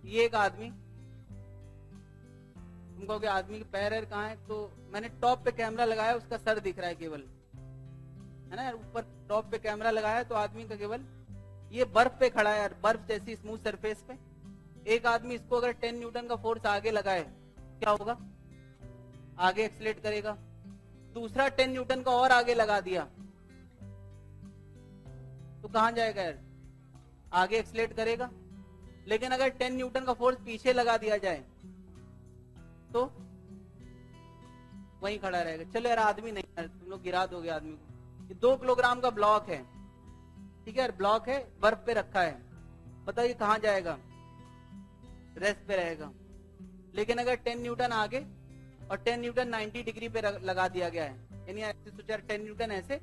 ये एक आदमी, तुम कहोगे आदमी के पैर है कहाँ है, तो मैंने टॉप पे कैमरा लगाया, उसका सर दिख रहा है केवल, है ना। ऊपर टॉप पे कैमरा लगाया तो आदमी का केवल ये बर्फ पे खड़ा है यार, बर्फ जैसी स्मूथ सरफेस पे। एक आदमी इसको अगर 10 न्यूटन का फोर्स आगे लगाए, क्या होगा? आगे एक्सीलरेट करेगा। दूसरा 10 न्यूटन का और आगे लगा दिया तो कहां जाएगा यार? आगे एक्सीलरेट करेगा। लेकिन अगर 10 न्यूटन का फोर्स पीछे लगा दिया जाए तो वहीं खड़ा रहेगा। चलो यार आदमी नहीं यार, तुम लोग गिरा दोगे आदमी को। ये 2 किलोग्राम का ब्लॉक है, ठीक है यार, ब्लॉक है, बर्फ पे रखा है। बताइए कहां जाएगा? रेस्ट पे रहेगा। लेकिन अगर 10 न्यूटन आगे और 10 न्यूटन 90 डिग्री पे लगा दिया गया है, यानी ऐसे सोचो यार, 10 न्यूटन ऐसे,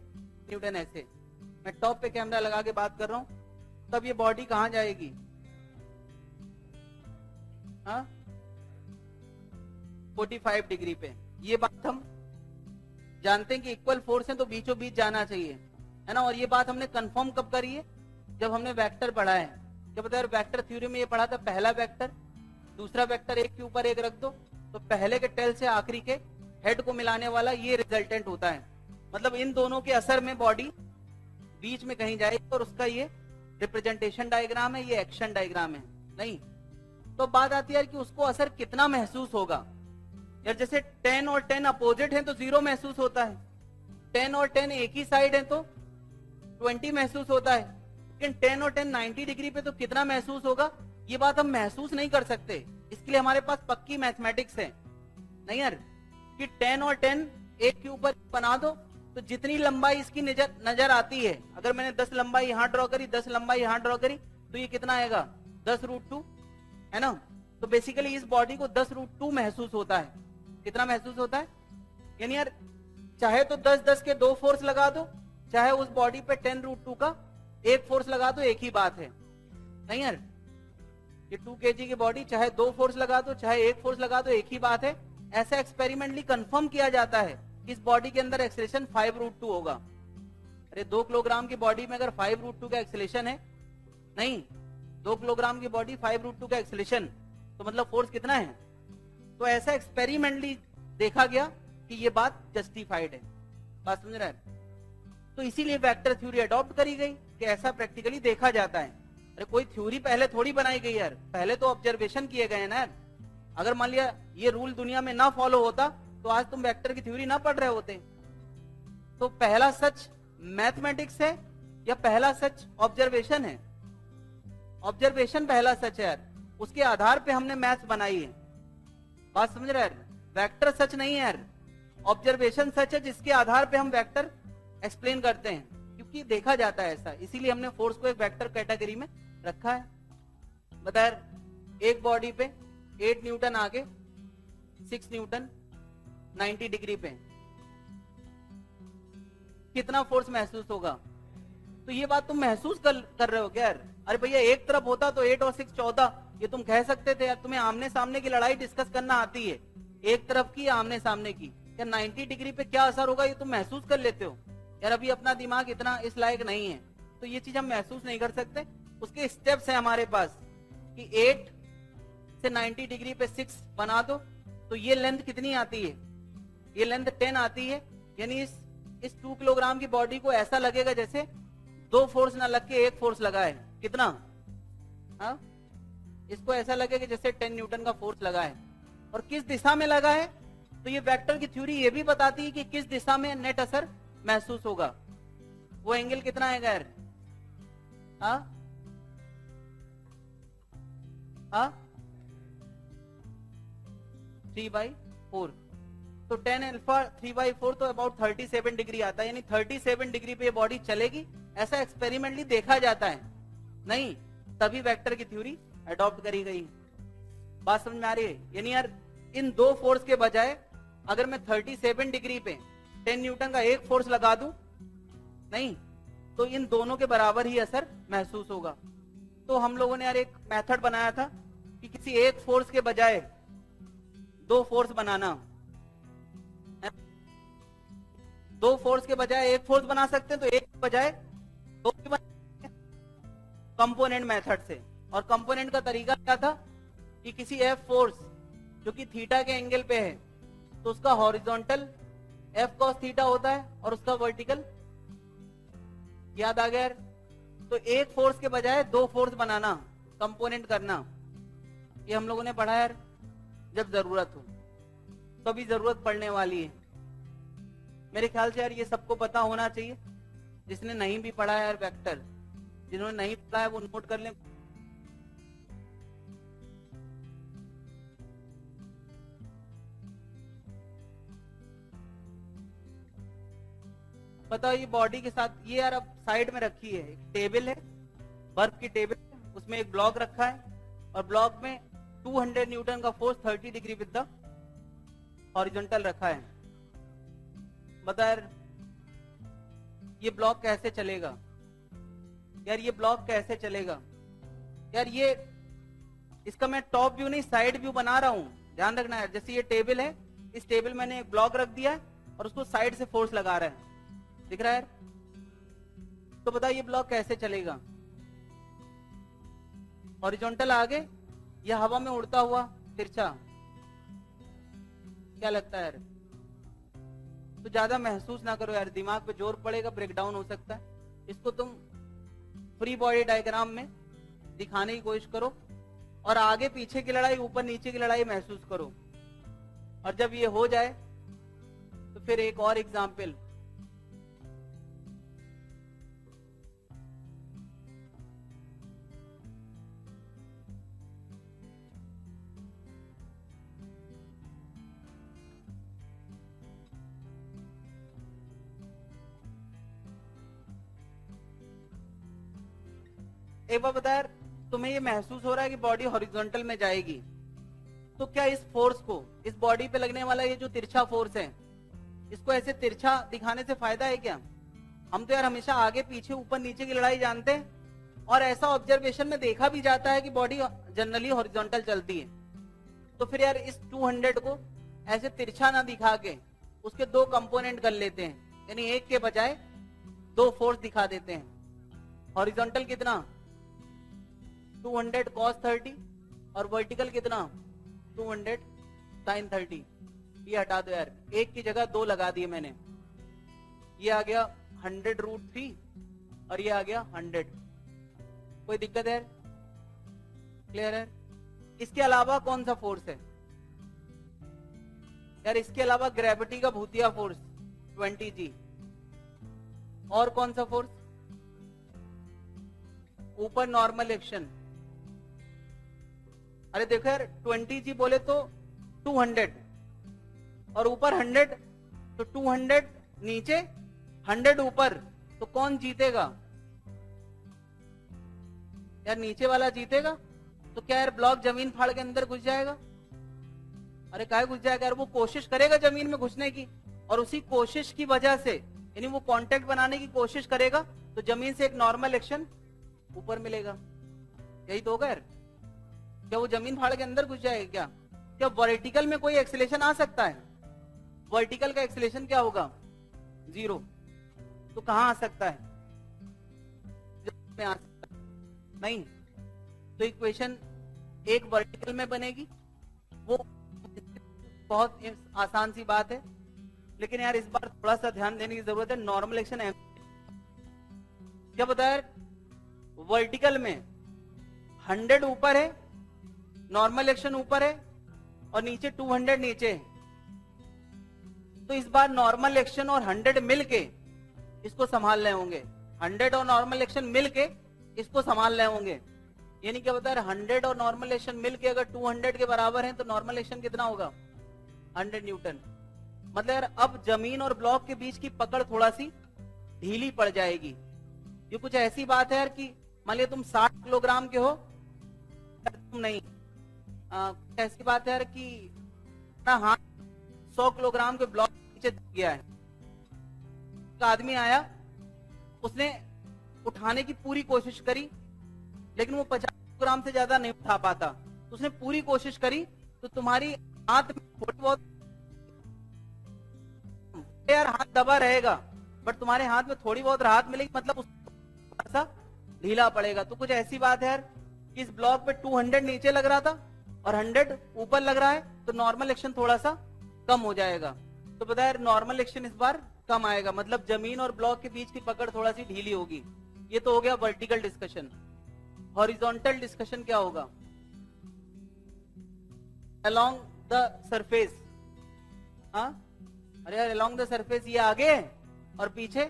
न्यूटन ऐसे, मैं टॉप पे कैमरा लगा के बात कर रहा हूं, तब ये बॉडी कहां जाएगी? हाँ, 45 डिग्री पे। ये बात हम जानते हैं कि इक्वल फोर्स है तो बीचों बीच जाना चाहिए, है ना। और ये बात हमने कंफर्म कब करी है? जब हमने वेक्टर पढ़ा है। क्या पता है वेक्टर थ्योरी में ये पढ़ा था, पहला वेक्टर दूसरा वेक्टर एक के ऊपर एक रख दो तो पहले के टेल से आखिरी के हेड को मिलाने वाला ये रिजल्टेंट होता है। मतलब इन दोनों के असर में बॉडी बीच में कहीं जाएगी और उसका ये रिप्रेजेंटेशन डायग्राम है, ये एक्शन डायग्राम है। नहीं तो बात आती है कि उसको असर कितना महसूस होगा यार। जैसे 10 और 10 अपोजिट है तो 0 महसूस होता है, 10 और 10 एक ही साइड है तो 20 महसूस होता है। लेकिन 10 और 10 90 डिग्री पे तो कितना महसूस होगा, ये बात हम महसूस नहीं कर सकते। इसके लिए हमारे पास पक्की मैथमेटिक्स है। नहीं यार कि 10 और 10 एक के ऊपर बना दो तो जितनी लंबाई इसकी नजर आती है, अगर मैंने 10 लंबाई यहां ड्रॉ करी, 10 लंबाई यहां ड्रॉ करी, तो ये कितना आएगा? 10√2, है ना। तो बेसिकली इस बॉडी को 10√2 महसूस होता है। कितना महसूस होता है? यानी यार चाहे तो 10-10 के 2 फोर्स लगा दो, चाहे उस बॉडी पे 10√2 का एक फोर्स लगा दो, एक ही बात है। नहीं यार ये 2 kg की बॉडी चाहे 2 फोर्स लगा दो चाहे एक फोर्स लगा दो, एक ही बात है। ऐसा एक्सपेरिमेंटली कंफर्म किया जाता है कि इस बॉडी के अंदर एक्सेलेरेशन 5√2 होगा। अरे 2 किलोग्राम की बॉडी में अगर 5√2 का एक्सेलेरेशन है, नहीं 2 किलोग्राम की बॉडी 5√2 का एक्सेलेरेशन, तो मतलब फोर्स कितना है? तो ऐसा एक्सपेरिमेंटली देखा गया कि ये बात जस्टिफाइड है। बात समझ रहा है? तो इसीलिए वेक्टर थ्योरी अडॉप्ट करी गई कि ऐसा प्रैक्टिकली देखा जाता है। अरे कोई थ्योरी पहले थोड़ी बनाई गई यार, पहले तो ऑब्जर्वेशन किए गए ना यार। अगर मान लिया ये रूल दुनिया में ना फॉलो होता तो आज तुम वेक्टर की थ्योरी ना पढ़ रहे होते। तो पहला सच मैथमेटिक्स है या पहला सच ऑब्जर्वेशन है? ऑब्जर्वेशन पहला सच है यार, उसके आधार पे हमने मैथ्स बनाई है। बात समझ रहे हैं? वेक्टर सच नहीं है यार, ऑब्जर्वेशन सच है जिसके आधार पे हम वेक्टर एक्सप्लेन करते हैं, क्योंकि देखा जाता है ऐसा। इसीलिए हमने फोर्स को एक वेक्टर कैटेगरी में रखा है। बता यार एक बॉडी पे 8 न्यूटन आगे, 6 न्यूटन 90 डिग्री पे कितना फोर्स महसूस होगा? तो ये बात तुम महसूस कर रहे हो क्या यार? अरे भैया एक तरफ होता तो 8 और 6 14, ये तुम कह सकते थे यार। तुम्हें आमने सामने की लड़ाई डिस्कस करना आती है, एक तरफ की आमने सामने की, क्या 90 डिग्री पे क्या असर होगा ये तुम महसूस कर लेते हो यार। अभी अपना दिमाग इतना इस लायक नहीं है, तो ये चीज हम महसूस नहीं कर सकते। उसके स्टेप्स हैं हमारे पास कि 8 से 90 डिग्री पे 6 बना दो तो ये लेंथ कितनी आती है? ये लेंथ 10 आती है। यानी इस 2 किलोग्राम की बॉडी को ऐसा लगेगा जैसे 2 फोर्स ना लग के एक फोर्स लगा है। कितना? हाँ, इसको ऐसा लगेगा जैसे 10 न्यूटन का फोर्स लगा है। और किस दिशा में लगा है? तो ये वेक्टर की थ्योरी ये भी बताती है कि किस दिशा में नेट असर महसूस होगा। वो एंगल कितना है यार? हाँ हाँ 3/4, तो 10 अल्फा 3/4 तो अबाउट 37 डिग्री आता है। यानी 37 डिग्री पे ये बॉडी चलेगी, ऐसा एक्सपेरिमेंटली देखा जाता है। नहीं तभी वेक्टर की थ्योरी अडॉप्ट करी गई। बात समझ में आ रही है? यानी यार इन 2 फोर्स के बजाय अगर मैं 37 डिग्री पे 10 न्यूटन का एक फोर्स लगा दूं, नहीं तो इन दोनों के बराबर ही असर महसूस होगा। तो हम लोगों ने यार एक मेथड बनाया था कि किसी एक फोर्स के बजाय 2 फोर्स बनाना। 2 फोर्स के बजाय एक फोर्स बना सकते हैं, तो एक के बजाय 2 भी बना सकते हैं कंपोनेंट मेथड से। और कंपोनेंट का तरीका क्या था? कि किसी एफ फोर्स जो कि थीटा के एंगल पे है, तो उसका हॉरिजॉन्टल एफ कॉस थीटा होता है और उसका वर्टिकल, याद आ गया यार? तो एक फोर्स के बजाय दो फोर्स बनाना, कंपोनेंट करना, ये हम लोगों ने पढ़ा यार जब जरूरत हो। तो अभी जरूरत पड़ने वाली है मेरे ख्याल से यार, ये सबको पता होना चाहिए। जिसने नहीं भी पढ़ा है यार वेक्टर, जिन्होंने नहीं पढ़ा है वो नोट कर लें। बताओ ये बॉडी के साथ, ये यार अब साइड में रखी है, एक टेबल है, बर्फ की टेबल, उसमें एक ब्लॉक रखा है और ब्लॉक में 200 न्यूटन का force 30 degree with the horizontal रखा है। बता यार ये ब्लॉक कैसे चलेगा? यार ये ब्लॉक कैसे चलेगा यार? ये इसका मैं टॉप व्यू नहीं साइड व्यू बना रहा हूं, ध्यान रखना यार। जैसे ये टेबल है, इस टेबल मैंने एक ब्लॉक रख दिया है और उसको साइड से फोर्स लगा रहा है, दिख रहा है यार? तो बताओ ये ब्लॉक कैसे चलेगा? हॉरिजॉन्टल आगे या हवा में उड़ता हुआ तिरछा? क्या लगता है यार? तो ज्यादा महसूस ना करो यार, दिमाग पे जोर पड़ेगा, ब्रेकडाउन हो सकता है। इसको तुम फ्री बॉडी डायग्राम में दिखाने की कोशिश करो और आगे पीछे की लड़ाई, ऊपर नीचे की लड़ाई महसूस करो। और जब ये हो जाए तो फिर एक और एग्जाम्पल, एक बार बता यार, तुम्हें ये महसूस हो रहा है कि बॉडी हॉरिजॉन्टल में जाएगी, तो क्या इस फोर्स को, इस बॉडी पे लगने वाला ये जो तिरछा फोर्स है, इसको ऐसे तिरछा दिखाने से फायदा है क्या? हम तो यार हमेशा आगे पीछे ऊपर नीचे की लड़ाई जानते हैं और ऐसा ऑब्जर्वेशन में देखा भी जाता है कि बॉडी जनरली हॉरिजॉन्टल चलती है। तो फिर यार इस 200 को ऐसे तिरछा ना दिखा के उसके दो कंपोनेंट कर लेते हैं, यानी एक के बजाय दो फोर्स दिखा देते हैं। हॉरिजॉन्टल कितना 200 cos 30 और वर्टिकल कितना 200 sin 30। ये हटा दो यार, एक की जगह दो लगा दिए मैंने। ये आ गया 100√3 और ये आ गया 100। कोई दिक्कत है? क्लियर है? इसके अलावा कौन सा फोर्स है यार? इसके अलावा ग्रेविटी का भूतिया फोर्स 20G। और कौन सा फोर्स? ऊपर नॉर्मल एक्शन। अरे देखो यार 20G बोले तो 200 और ऊपर 100, तो 200 नीचे 100 ऊपर, तो कौन जीतेगा यार? नीचे वाला जीतेगा। तो क्या यार ब्लॉक जमीन फाड़ के अंदर घुस जाएगा? अरे काहे घुस जाएगा यार? वो कोशिश करेगा जमीन में घुसने की और उसी कोशिश की वजह से, यानी वो कांटेक्ट बनाने की कोशिश करेगा तो जमीन से एक नॉर्मल एक्शन ऊपर मिलेगा। यही तो होगा यार। क्या वो जमीन फाड़ के अंदर घुस जाएगा क्या? क्या वर्टिकल में कोई एक्सेलेरेशन आ सकता है? वर्टिकल का एक्सेलेरेशन क्या होगा? 0। तो कहां आ सकता है? में आ सकता है नहीं। तो इक्वेशन एक वर्टिकल में बनेगी, वो बहुत आसान सी बात है, लेकिन यार इस बार थोड़ा सा ध्यान देने की जरूरत है। नॉर्मल एक्शन क्या बताया? वर्टिकल में 100 ऊपर है, नॉर्मल एक्शन ऊपर है और नीचे 200 नीचे है। तो इस बार नॉर्मल एक्शन और 100 मिलके इसको संभाल रहे होंगे। 100 और नॉर्मल एक्शन मिलके इसको संभाल रहे होंगे। यानी क्या बता रहे? 100 और नॉर्मल एक्शन मिलके अगर 200 के बराबर है तो नॉर्मल एक्शन कितना होगा? 100 न्यूटन। मतलब यार अब जमीन और ब्लॉक के बीच की पकड़ थोड़ा सी ढीली पड़ जाएगी। ये कुछ ऐसी बात है यार कि मान लिया तुम 60 किलोग्राम के हो, तुम नहीं, ऐसी बात है यार कि ना हाथ 100 किलोग्राम के ब्लॉक नीचे दब गया है। एक आदमी आया, उसने उठाने की पूरी कोशिश करी, लेकिन वो 50 किलोग्राम से ज्यादा नहीं उठा पाता। तो उसने पूरी कोशिश करी, तो तुम्हारी हाथ में थोड़ी बहुत यार हाथ दबा रहेगा, बट तुम्हारे हाथ में थोड़ी बहुत राहत मिलेगी, मतलब उसका ढीला पड़ेगा। तो कुछ ऐसी बात है यार, इस ब्लॉक पे 200 नीचे लग रहा था और 100 ऊपर लग रहा है तो नॉर्मल एक्शन थोड़ा सा कम हो जाएगा। तो पता है नॉर्मल एक्शन इस बार कम आएगा, मतलब जमीन और ब्लॉक के बीच की पकड़ थोड़ा सी ढीली होगी। ये तो हो गया वर्टिकल डिस्कशन। हॉरिजॉन्टल डिस्कशन क्या होगा? Along the surface. हाँ अरे यार अलोंग द सरफेस ये आगे है और पीछे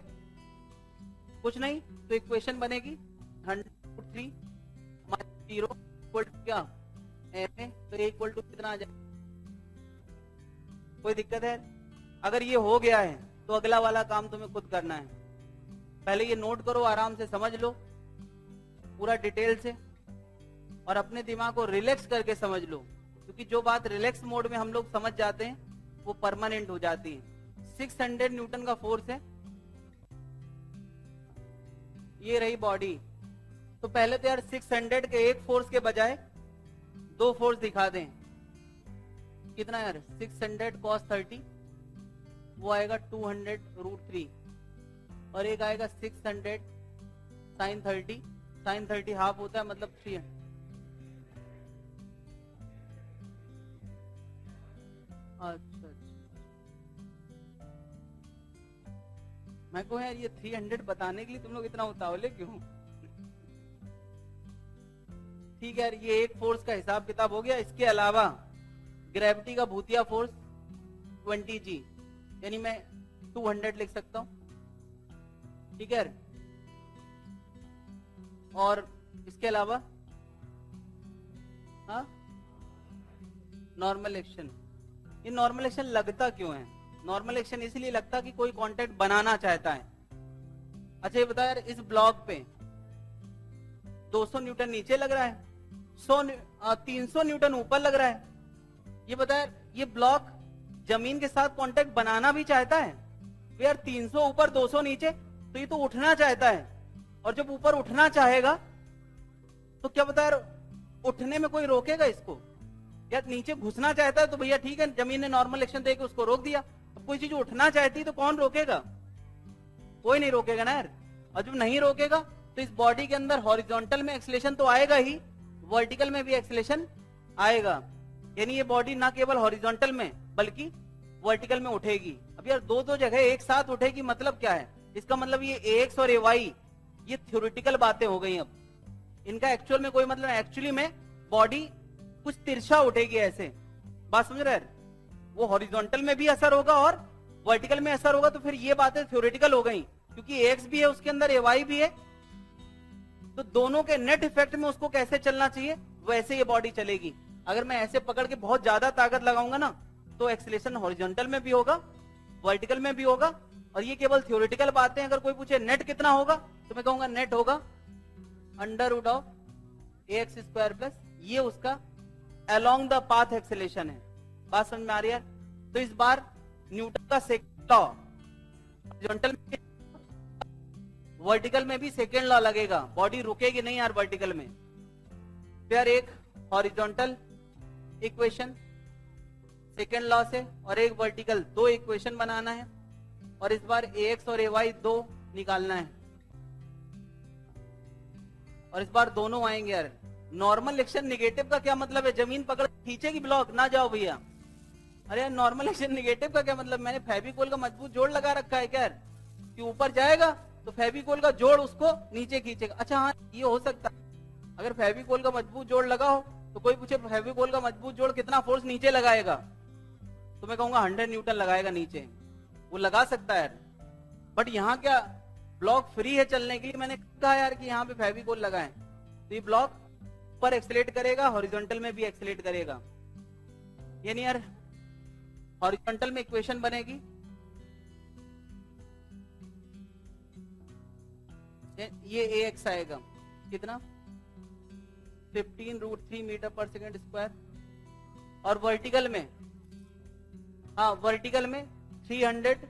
कुछ नहीं, तो इक्वेशन बनेगी 100√3 - 0 इक्वल टू क्या एम ए, तो ए इक्वल टू कितना आ जाए? कोई दिक्कत है? अगर ये हो गया है तो अगला वाला काम तुम्हें खुद करना है। पहले ये नोट करो, आराम से समझ लो पूरा डिटेल से, और अपने दिमाग को रिलैक्स करके समझ लो, क्योंकि जो बात रिलैक्स मोड में हम लोग समझ जाते हैं वो परमानेंट हो जाती है। 600 न्यूटन का फोर्स है, ये रही बॉडी। तो पहले तो यार 600 के एक फोर्स के बजाय दो फोर्स दिखा दें। कितना यार? 600 cos 30 वो आएगा 200√3, और एक आएगा 600 sin 30। sin 30 हाफ होता है, मतलब 300। अच्छा मैं को यार ये 300 बताने के लिए तुम लोग इतना उतावले क्यों? ठीक है यार, ये एक फोर्स का हिसाब किताब हो गया। इसके अलावा ग्रेविटी का भूतिया फोर्स 20G, यानी मैं 200 लिख सकता हूं। ठीक है, और इसके अलावा हाँ नॉर्मल एक्शन। ये नॉर्मल एक्शन लगता क्यों है? नॉर्मल एक्शन इसलिए लगता कि कोई कांटेक्ट बनाना चाहता है। अच्छा ये बता यार, इस ब्लॉक पे 200 न्यूटन नीचे लग रहा है, 300 न्यूटन ऊपर लग रहा है। ये बता यार, ये ब्लॉक जमीन के साथ कांटेक्ट बनाना भी चाहता है? तो यार 300 ऊपर 200 नीचे, तो ये तो उठना चाहता है, और जब ऊपर उठना चाहेगा तो क्या बता यार, उठने में कोई रोकेगा इसको? यार नीचे घुसना चाहता है तो भैया ठीक है, जमीन ने नॉर्मल एक्शन देके उसको रोक दिया। अब कोई चीज उठना चाहती तो कौन रोकेगा? कोई नहीं रोकेगा ना यार। और जब नहीं रोकेगा तो इस बॉडी के अंदर हॉरिजॉन्टल में एक्सीलरेशन तो आएगा ही, वर्टिकल में भी एक्सीलरेशन आएगा। यानी ये बॉडी ना केवल हॉरिजॉन्टल में बल्कि वर्टिकल में उठेगी। अब यार दो जगह एक साथ उठेगी, मतलब क्या है? इसका मतलब ये AX और AY ये थ्योरेटिकल बातें हो गई। अब इनका एक्चुअल में कोई मतलब, एक्चुअली में बॉडी कुछ तिरछा उठेगी ऐसे। बात समझ रहे? वो हॉरिजॉन्टल में भी असर होगा और वर्टिकल में असर होगा, तो फिर ये बातें थ्योरेटिकल हो गई, क्योंकि AX भी है उसके अंदर, AY भी है। तो दोनों के नेट इफेक्ट में उसको कैसे चलना चाहिए वैसे ये बॉडी चलेगी। अगर मैं ऐसे पकड़ के बहुत ज्यादा ताकत लगाऊंगा ना, तो एक्सीलरेशन हॉरिजॉन्टल में भी होगा, वर्टिकल में भी होगा। और ये केवल थ्योरेटिकल बातें। अगर कोई पूछे नेट कितना होगा, तो मैं कहूंगा नेट होगा √AX² प्लस ये उसका अलोंग द पाथ एक्सेलेरेशन है। बात समझ में आ रही है? तो इस बार न्यूटन का सेकंड लॉ हॉरिजॉन्टल में, वर्टिकल में भी सेकंड लॉ लगेगा। बॉडी रुकेगी नहीं यार वर्टिकल में। फिर एक हॉरिजॉन्टल इक्वेशन सेकंड लॉ से और एक वर्टिकल, दो इक्वेशन बनाना है, और इस बार AX और AY दो निकालना है, और इस बार दोनों आएंगे यार। नॉर्मल एक्शन निगेटिव का क्या मतलब है? जमीन पकड़ खींचेगी ब्लॉक, ना जाओ भैया। अरे यार नॉर्मल एक्शन निगेटिव का क्या मतलब? मैंने फेविकोल का मजबूत जोड़ लगा रखा है क्या यार, कि ऊपर जाएगा तो फेविकोल का जोड़ उसको नीचे खींचेगा। अच्छा हाँ ये हो सकता है, अगर फेविकोल का मजबूत जोड़ लगा हो तो कोई पूछे फेविकोल का मजबूत जोड़ कितना फोर्स नीचे लगाएगा, तो मैं कहूंगा 100 न्यूटन लगाएगा नीचे। वो लगा सकता है, बट यहाँ क्या ब्लॉक फ्री है चलने के लिए। मैंने कहा यार कि यहाँ पे फेविकोल लगाएं, तो ये ब्लॉक पर एक्सीलरेट करेगा, हॉरिजॉन्टल में भी एक्सीलरेट करेगा। यानी यार हॉरिजॉन्टल में इक्वेशन बनेगी, ये AX आएगा कितना 15√3 मीटर पर सेकेंड स्क्वायर, और वर्टिकल में, हाँ वर्टिकल में 300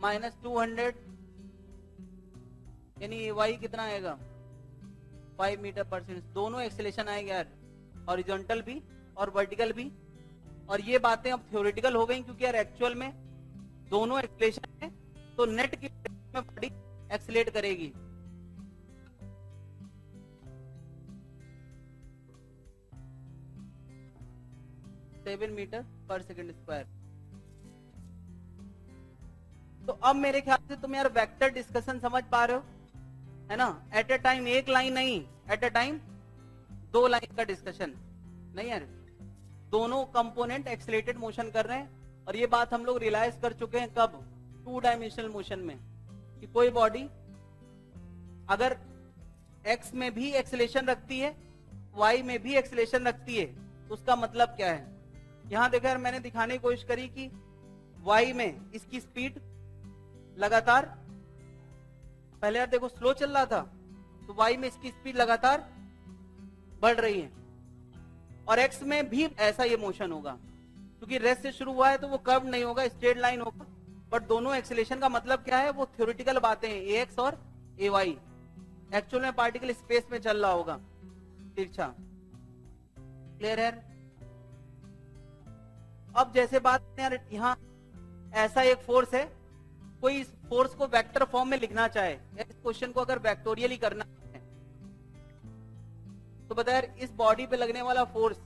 माइनस 200, यानी AY कितना आएगा 5 मीटर पर सेकेंड। दोनों एक्सेलेरेशन आएंगे यार, हॉरिजॉन्टल भी और वर्टिकल भी। और ये बातें अब थ्योरेटिकल हो गई, क्योंकि यार एक्चुअल में दोनों एक्सेलेरेशन है, तो नेट की में बॉडी एक्सेलेरेट करेगी। 7 मीटर पर सेकंड स्क्वायर। तो अब मेरे ख्याल से तुम यार वेक्टर डिस्कशन समझ पा रहे हो, है ना? एट अ टाइम एक लाइन नहीं, एट अ टाइम 2 लाइन का डिस्कशन नहीं यार, दोनों कंपोनेंट एक्सेलरेटेड मोशन कर रहे हैं। और ये बात हम लोग रियलाइज कर चुके हैं कब? 2 डायमेंशनल मोशन में, कि कोई बॉडी अगर एक्स में भी एक्सेलेरेशन रखती है, वाई में भी एक्सेलेरेशन रखती है, तो उसका मतलब क्या है? यहां देखो यार, मैंने दिखाने की कोशिश करी कि वाई में इसकी स्पीड लगातार, पहले यार देखो स्लो चल रहा था, तो वाई में इसकी स्पीड लगातार बढ़ रही है। और एक्स में भी ऐसा ये मोशन होगा, क्योंकि रेस्ट से शुरू हुआ है तो वो कर्व नहीं होगा, स्ट्रेट लाइन होगा। बट दोनों एक्सेलेरेशन का मतलब क्या है? वो थ्योरेटिकल बातें हैं, ए एक्स और ए वाई। एक्चुअल में पार्टिकल स्पेस में चल रहा होगा तिरछा। क्लियर है? अब जैसे बात यार, यहाँ ऐसा एक फोर्स है, कोई इस फोर्स को वेक्टर फॉर्म में लिखना चाहे, इस क्वेश्चन को अगर वेक्टोरियली करना है, तो बता यार इस बॉडी पे लगने वाला फोर्स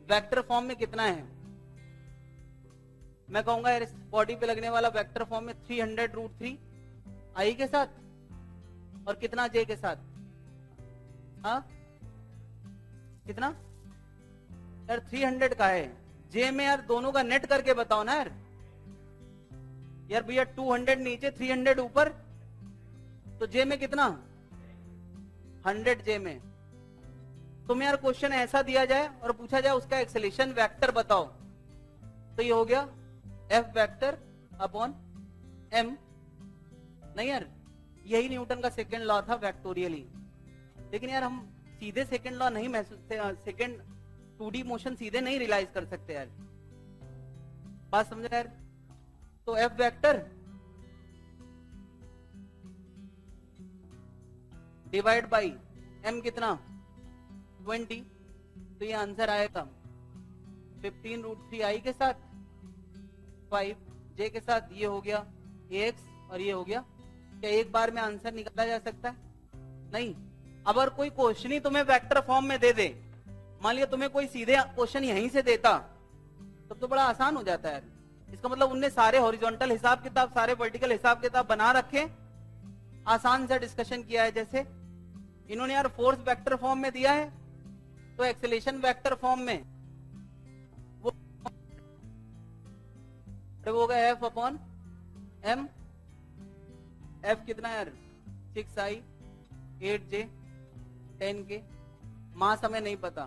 वेक्टर फॉर्म में कितना है? मैं कहूंगा यार इस बॉडी पे लगने वाला वेक्टर फॉर्म में 300√3 आई के साथ और कितना जे के साथ? हाँ कितना यार? 300 का है। जे में यार दोनों का नेट करके बताओ ना यार। यार भैया 200 नीचे 300 ऊपर, तो जे में कितना? 100 जे में। तुम यार क्वेश्चन ऐसा दिया जाए और पूछा जाए उसका एक्सेलेरेशन वेक्टर बताओ, तो ये हो गया एफ वेक्टर अपॉन एम। नहीं यार, यही न्यूटन का सेकेंड लॉ था वेक्टोरियली। लेकिन यार हम सीधे सेकेंड लॉ नहीं महसूस, सेकेंड 2D मोशन सीधे नहीं रियलाइज कर सकते यार। बात समझ रहे यार? तो F vector divide by M कितना? 20। तो ये आंसर आएगा 15√3 आई के साथ 5 जे के साथ। ये हो गया एक्स और ये हो गया। क्या एक बार में आंसर निकाला जा सकता है? नहीं। अगर कोई क्वेश्चन ही तुम्हें वेक्टर फॉर्म में दे दे, मान लिया तुम्हें कोई सीधे क्वेश्चन यहीं से देता, तब तो बड़ा आसान हो जाता है यार। इसका मतलब उनने सारे हॉरिजॉन्टल हिसाब किताब, सारे वर्टिकल हिसाब किताब बना रखे, आसान सा डिस्कशन किया है। जैसे इन्होंने यार फोर्स वेक्टर फॉर्म में दिया है, तो एक्सेलेरेशन वेक्टर फॉर्म में वो होगा एफ अपॉन एम। एफ कितना यार? 6i 8j 10k। मास हमें नहीं पता,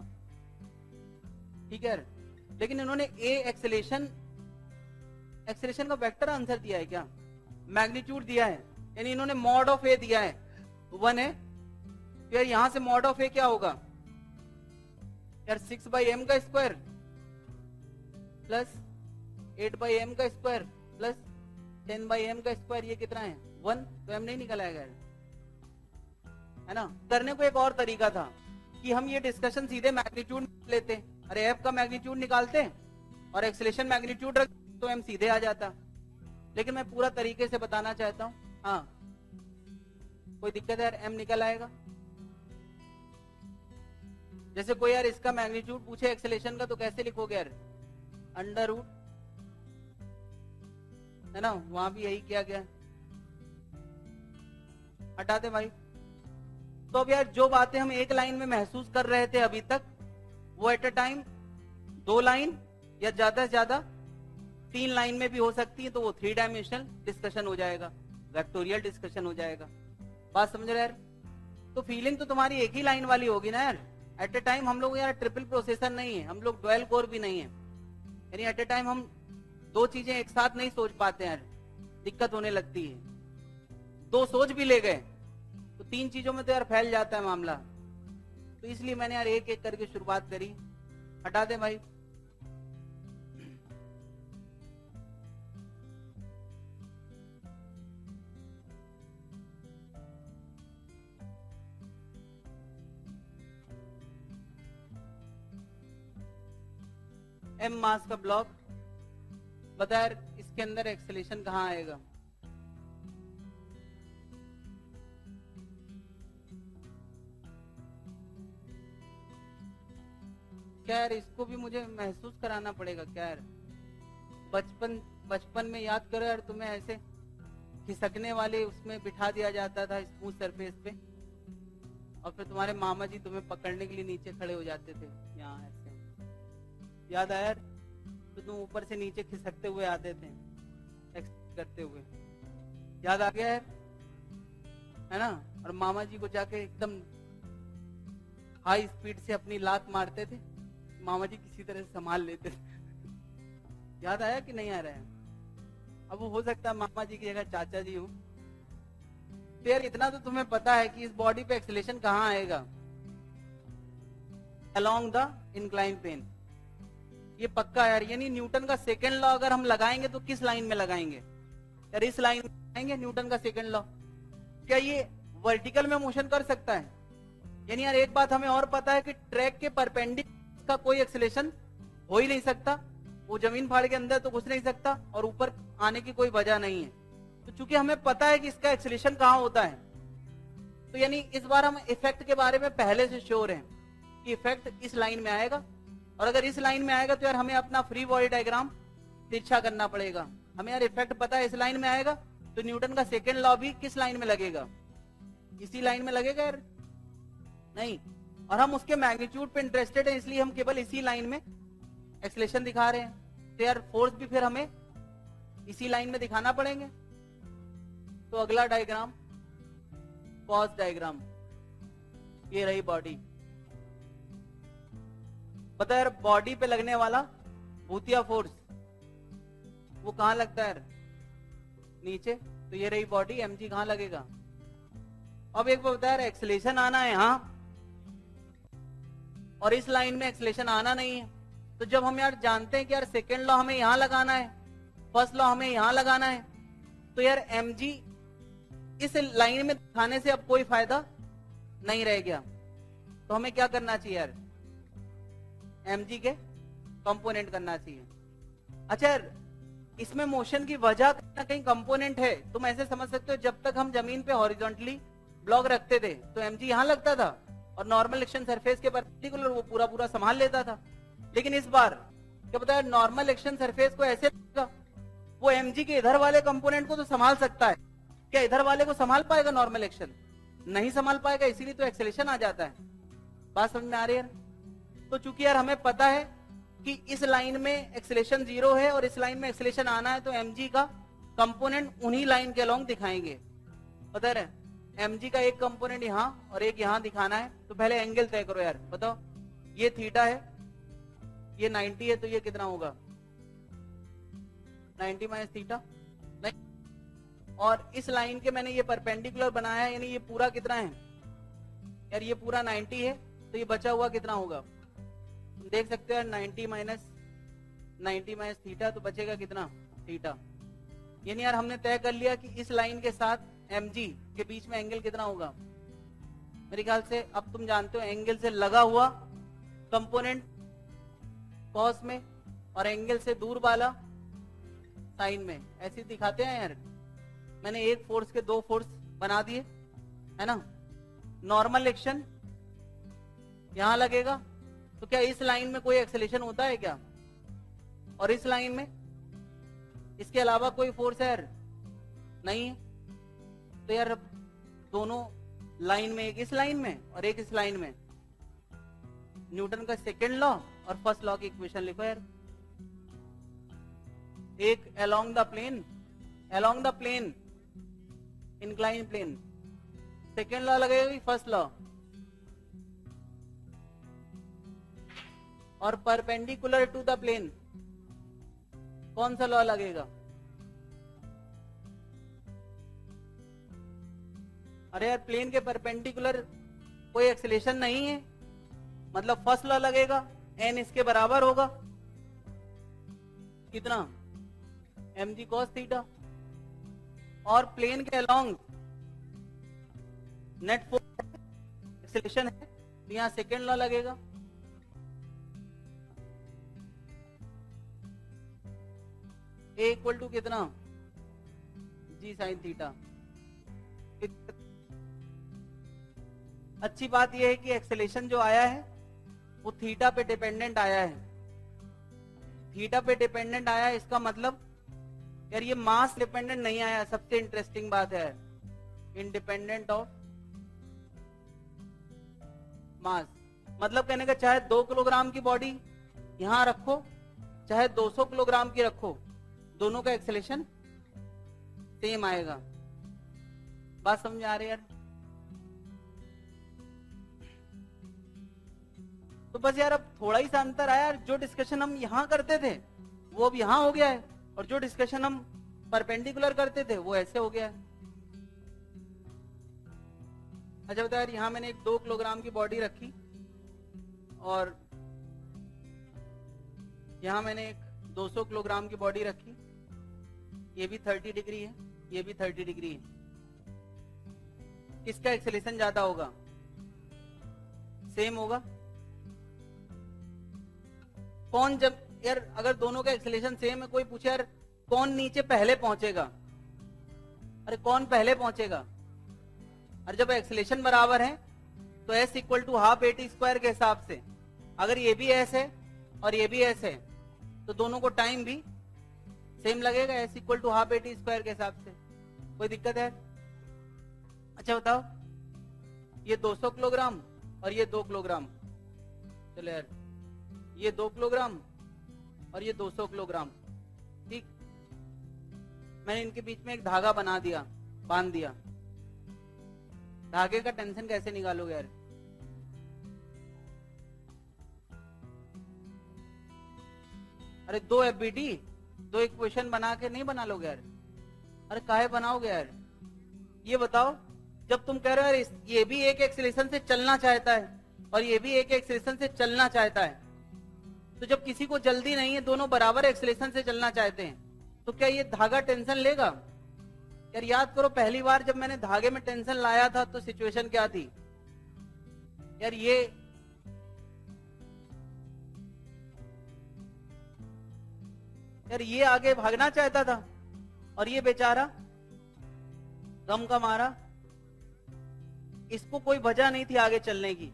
ठीक है। लेकिन इन्होंने ए एक्सेलेरेशन का वेक्टर आंसर दिया है क्या? मैग्नीट्यूड दिया है, यानी इन्होंने मॉड ऑफ ए दिया है 1 है। फिर यहां से मॉड ऑफ ए क्या होगा यार? 6/m का स्क्वायर प्लस 8/m का स्क्वायर प्लस 10/m का स्क्वायर। ये कितना है? 1। तो m नहीं निकल आएगा, है ना? करने को एक और तरीका था कि हम ये डिस्कशन सीधे मैग्नीट्यूड लेते, अरे एफ का मैग्नीट्यूड निकालते और एक्सेलेरेशन मैग्नीट्यूड रख, तो m सीधे आ जाता। लेकिन मैं पूरा तरीके से बताना चाहता हूँ। हाँ कोई दिक्कत है यार? m निकल आएगा। जैसे कोई यार इसका मैग्नीट्यूड पूछे एक्सेलेरेशन का, तो कैसे लिखोगे यार? अंडर रूट, है ना? वहां भी यही किया गया। हटा दे भाई। तो अब यार जो बातें हम एक लाइन में महसूस कर रहे थे अभी तक, वो एट अ टाइम 2 लाइन या ज्यादा से ज्यादा 3 लाइन में भी हो सकती है। तो वो 3 डायमेंशनल डिस्कशन हो जाएगा, वेक्टोरियल डिस्कशन हो जाएगा। बात समझ रहे यार? तो फीलिंग तो तुम्हारी एक ही लाइन वाली होगी ना यार। एट अ टाइम हम लोग यार ट्रिपल प्रोसेसर नहीं है, हम लोग डुअल कोर भी नहीं है, यानी एट अ टाइम हम 2 चीजें एक साथ नहीं सोच पाते यार, दिक्कत होने लगती है। 2 सोच भी ले गए तो 3 चीजों में तो यार फैल जाता है मामला। तो इसलिए मैंने यार एक एक करके शुरुआत करी। हटा दे भाई। m मास का ब्लॉक, बता यार इसके अंदर एक्सेलेरेशन कहाँ आएगा? क्या यार, इसको भी मुझे महसूस कराना पड़ेगा क्या यार? बचपन में याद करो यार, तुम्हें ऐसे खिसकने वाले उसमें बिठा दिया जाता था स्मूथ सरफेस पे, और फिर तुम्हारे मामा जी तुम्हें पकड़ने के लिए नीचे खड़े हो जाते थे यहाँ ऐसे। याद आया यार? तो तुम ऊपर से नीचे खिसकते हुए आते थे करते हुए। याद आ गया है ना? और मामा जी को जाके एकदम हाई स्पीड से अपनी लात मारते थे, मामा जी किसी तरह से संभाल लेते थे। याद आया कि नहीं आ रहा है? अब वो हो सकता है मामा जी की जगह चाचा जी हो। तो यार इतना तो तुम्हें पता है कि इस बॉडी पे एक्सेलेरेशन कहाँ आएगा? Along the incline plane. ये पक्का यार, यानी न्यूटन का सेकंड लॉ अगर हम लगाएंगे तो किस लाइन में लगाएंगे यार? इस लाइन में लगाएंगे न्यूटन का सेकंड लॉ। क्या ये वर्टिकल में मोशन कर सकता है? यानी यार एक बात हमें और पता है कि ट्रैक के परपेंडिकुलर का कोई एक्सेलेरेशन हो ही नहीं सकता, वो जमीन फाड़ के अंदर तो घुस नहीं सकता और ऊपर आने की कोई वजह नहीं है। तो चूंकि हमें पता है कि इसका एक्सेलेरेशन कहाँ होता है, तो यानी इस बार हम इफेक्ट के बारे में पहले से श्योर हैं कि इफेक्ट इस लाइन में आएगा, और अगर इस लाइन में आएगा तो यार हमें अपना फ्री बॉडी डायग्राम तिरछा करना पड़ेगा। हमें यार इफेक्ट पता है इस लाइन में आएगा, तो न्यूटन का सेकेंड लॉ भी किस लाइन में लगेगा? इसी लाइन में लगेगा यार? नहीं। और हम उसके मैग्नीट्यूड पे इंटरेस्टेड हैं, इसलिए हम केवल इसी लाइन में एक्सेलेरेशन दिखा रहे हैं। तो यार फोर्स भी फिर हमें इसी लाइन में दिखाना पड़ेंगे। तो अगला डायग्राम कॉस डायग्राम, ये रही बॉडी। पता है बॉडी पे लगने वाला भूतिया फोर्स वो कहां लगता है? नीचे। तो ये रही बॉडी, mg कहां लगेगा? अब एक बात बता यार, एक्सेलेरेशन आना है यहाँ और इस लाइन में एक्सेलेरेशन आना नहीं है। तो जब हम यार जानते हैं कि यार सेकेंड लॉ हमें यहां लगाना है, फर्स्ट लॉ हमें यहां लगाना है, तो यार mg इस लाइन में दिखाने से अब कोई फायदा नहीं रह गया। तो हमें क्या करना चाहिए यार? mg के कंपोनेंट करना चाहिए। अच्छा यार, इसमें मोशन की वजह कहीं ना कहीं कंपोनेंट है। तुम ऐसे समझ सकते हो, जब तक हम जमीन पे हॉरिजॉन्टली ब्लॉक रखते थे तो mg यहां लगता था और नॉर्मल एक्शन सरफेस के परपेंडिकुलर वो पूरा संभाल लेता था। लेकिन इस बार क्या पता है, नॉर्मल एक्शन सरफेस को ऐसे लगेगा, वो mg के इधर वाले कंपोनेंट को तो संभाल सकता है, क्या इधर वाले को संभाल पाएगा? नॉर्मल एक्शन नहीं संभाल पाएगा, इसीलिए तो एक्सेलेरेशन आ जाता है। बात समझ में आ रही है? तो चूंकि यार हमें पता है कि इस लाइन में एक्सेलेरेशन 0 है और इस लाइन में एक्सेलेरेशन आना है, तो mg का कंपोनेंट उन्हीं लाइन के अलोंग दिखाएंगे। पता है mg का एक कंपोनेंट यहाँ और एक यहाँ दिखाना है। तो पहले एंगल तय करो यार, बताओ ये थीटा है, ये 90 है, तो ये कितना होगा? 90 माइनस थीटा। नहीं, और इस लाइन के मैंने ये परपेंडिकुलर बनाया है, यानी ये पूरा कितना है यार? ये पूरा 90 है, तो ये बचा हुआ कितना होगा? देख सकते हो 90 माइनस थीटा, तो बचेगा कितना? थीटा। यानी यार हमने तय कर लिया कि इस लाइन के साथ mg के बीच में एंगल कितना होगा? मेरे ख्याल से अब तुम जानते हो एंगल से लगा हुआ कंपोनेंट कॉस में और एंगल से दूर वाला साइन में, ऐसे दिखाते हैं यार। मैंने एक फोर्स के दो फोर्स बना दिए, है ना? नॉर्मल एक्शन यहां लगेगा, तो क्या इस लाइन में कोई एक्सेलेरेशन होता है क्या? और इस लाइन में इसके अलावा कोई फोर्स है यार? नहीं है। तो यार दोनों लाइन में, एक इस लाइन में और एक इस लाइन में, न्यूटन का सेकेंड लॉ और फर्स्ट लॉ की इक्वेशन लिखो यार। एक along the plane incline plane, second law लगेगा फर्स्ट लॉ, और परपेंडिकुलर टू द प्लेन कौन सा लॉ लगेगा? अरे यार प्लेन के परपेंडिकुलर कोई एक्सेलेरेशन नहीं है, मतलब फर्स्ट लॉ लगेगा, n इसके बराबर होगा कितना? mg cos theta. और प्लेन के अलोंग नेट फोर्स एक्सेलेरेशन है, तो यहां सेकेंड लॉ लगेगा। A इक्वल टू कितना? g sin theta. अच्छी बात यह है कि एक्सेलेरेशन जो आया है वो थीटा पे डिपेंडेंट आया है, थीटा पे डिपेंडेंट आया है, इसका मतलब यार ये मास डिपेंडेंट नहीं आया। सबसे इंटरेस्टिंग बात है इंडिपेंडेंट ऑफ मास, मतलब कहने का चाहे 2 किलोग्राम की बॉडी यहां रखो चाहे 200 किलोग्राम की रखो, दोनों का एक्सेलेरेशन सेम आएगा। बात समझ आ रही है यार? तो बस यार अब थोड़ा ही सा अंतर आया, जो डिस्कशन हम यहां करते थे वो अब यहां हो गया है, और जो डिस्कशन हम परपेंडिकुलर करते थे वो ऐसे हो गया है। अच्छा बता यार, यहां मैंने एक 2 किलोग्राम की बॉडी रखी और यहां मैंने एक 200 किलोग्राम की बॉडी रखी, ये भी 30 डिग्री है, ये भी 30 डिग्री है। किसका एक्सेलेरेशन ज्यादा होगा? सेम होगा। कौन, जब यार अगर दोनों का एक्सेलेरेशन सेम है, कोई पूछे यार कौन नीचे पहले पहुंचेगा, अरे कौन पहले पहुंचेगा? और जब एक्सेलेरेशन बराबर है तो s equal to half AT square के हिसाब से, अगर ये भी s है और ये भी s है तो दोनों को टाइम भी सेम लगेगा, s equal to half AT square के हिसाब से। कोई दिक्कत है? अच्छा बताओ, ये 200 किलोग्राम और ये 2 किलोग्राम, चलो यार ये 2 किलोग्राम और ये 200 किलोग्राम, ठीक। मैंने इनके बीच में एक धागा बना दिया, बांध दिया। धागे का टेंशन कैसे निकालोगे यार? अरे 2 FBD, 2 इक्वेशन बना के नहीं बना लोगे यार? अरे काहे बनाओगे यार? ये बताओ, जब तुम कह रहे हो यार ये भी एक एक्सेलेरेशन से चलना चाहता है और ये भी एक एक्सेलेरेशन से चलना चाहता है, तो जब किसी को जल्दी नहीं है, दोनों बराबर एक्सेलेरेशन से चलना चाहते हैं, तो क्या ये धागा टेंशन लेगा? यार याद करो, पहली बार जब मैंने धागे में टेंशन लाया था तो सिचुएशन क्या थी यार? ये आगे भागना चाहता था और ये बेचारा गम का मारा, इसको कोई वजह नहीं थी आगे चलने की,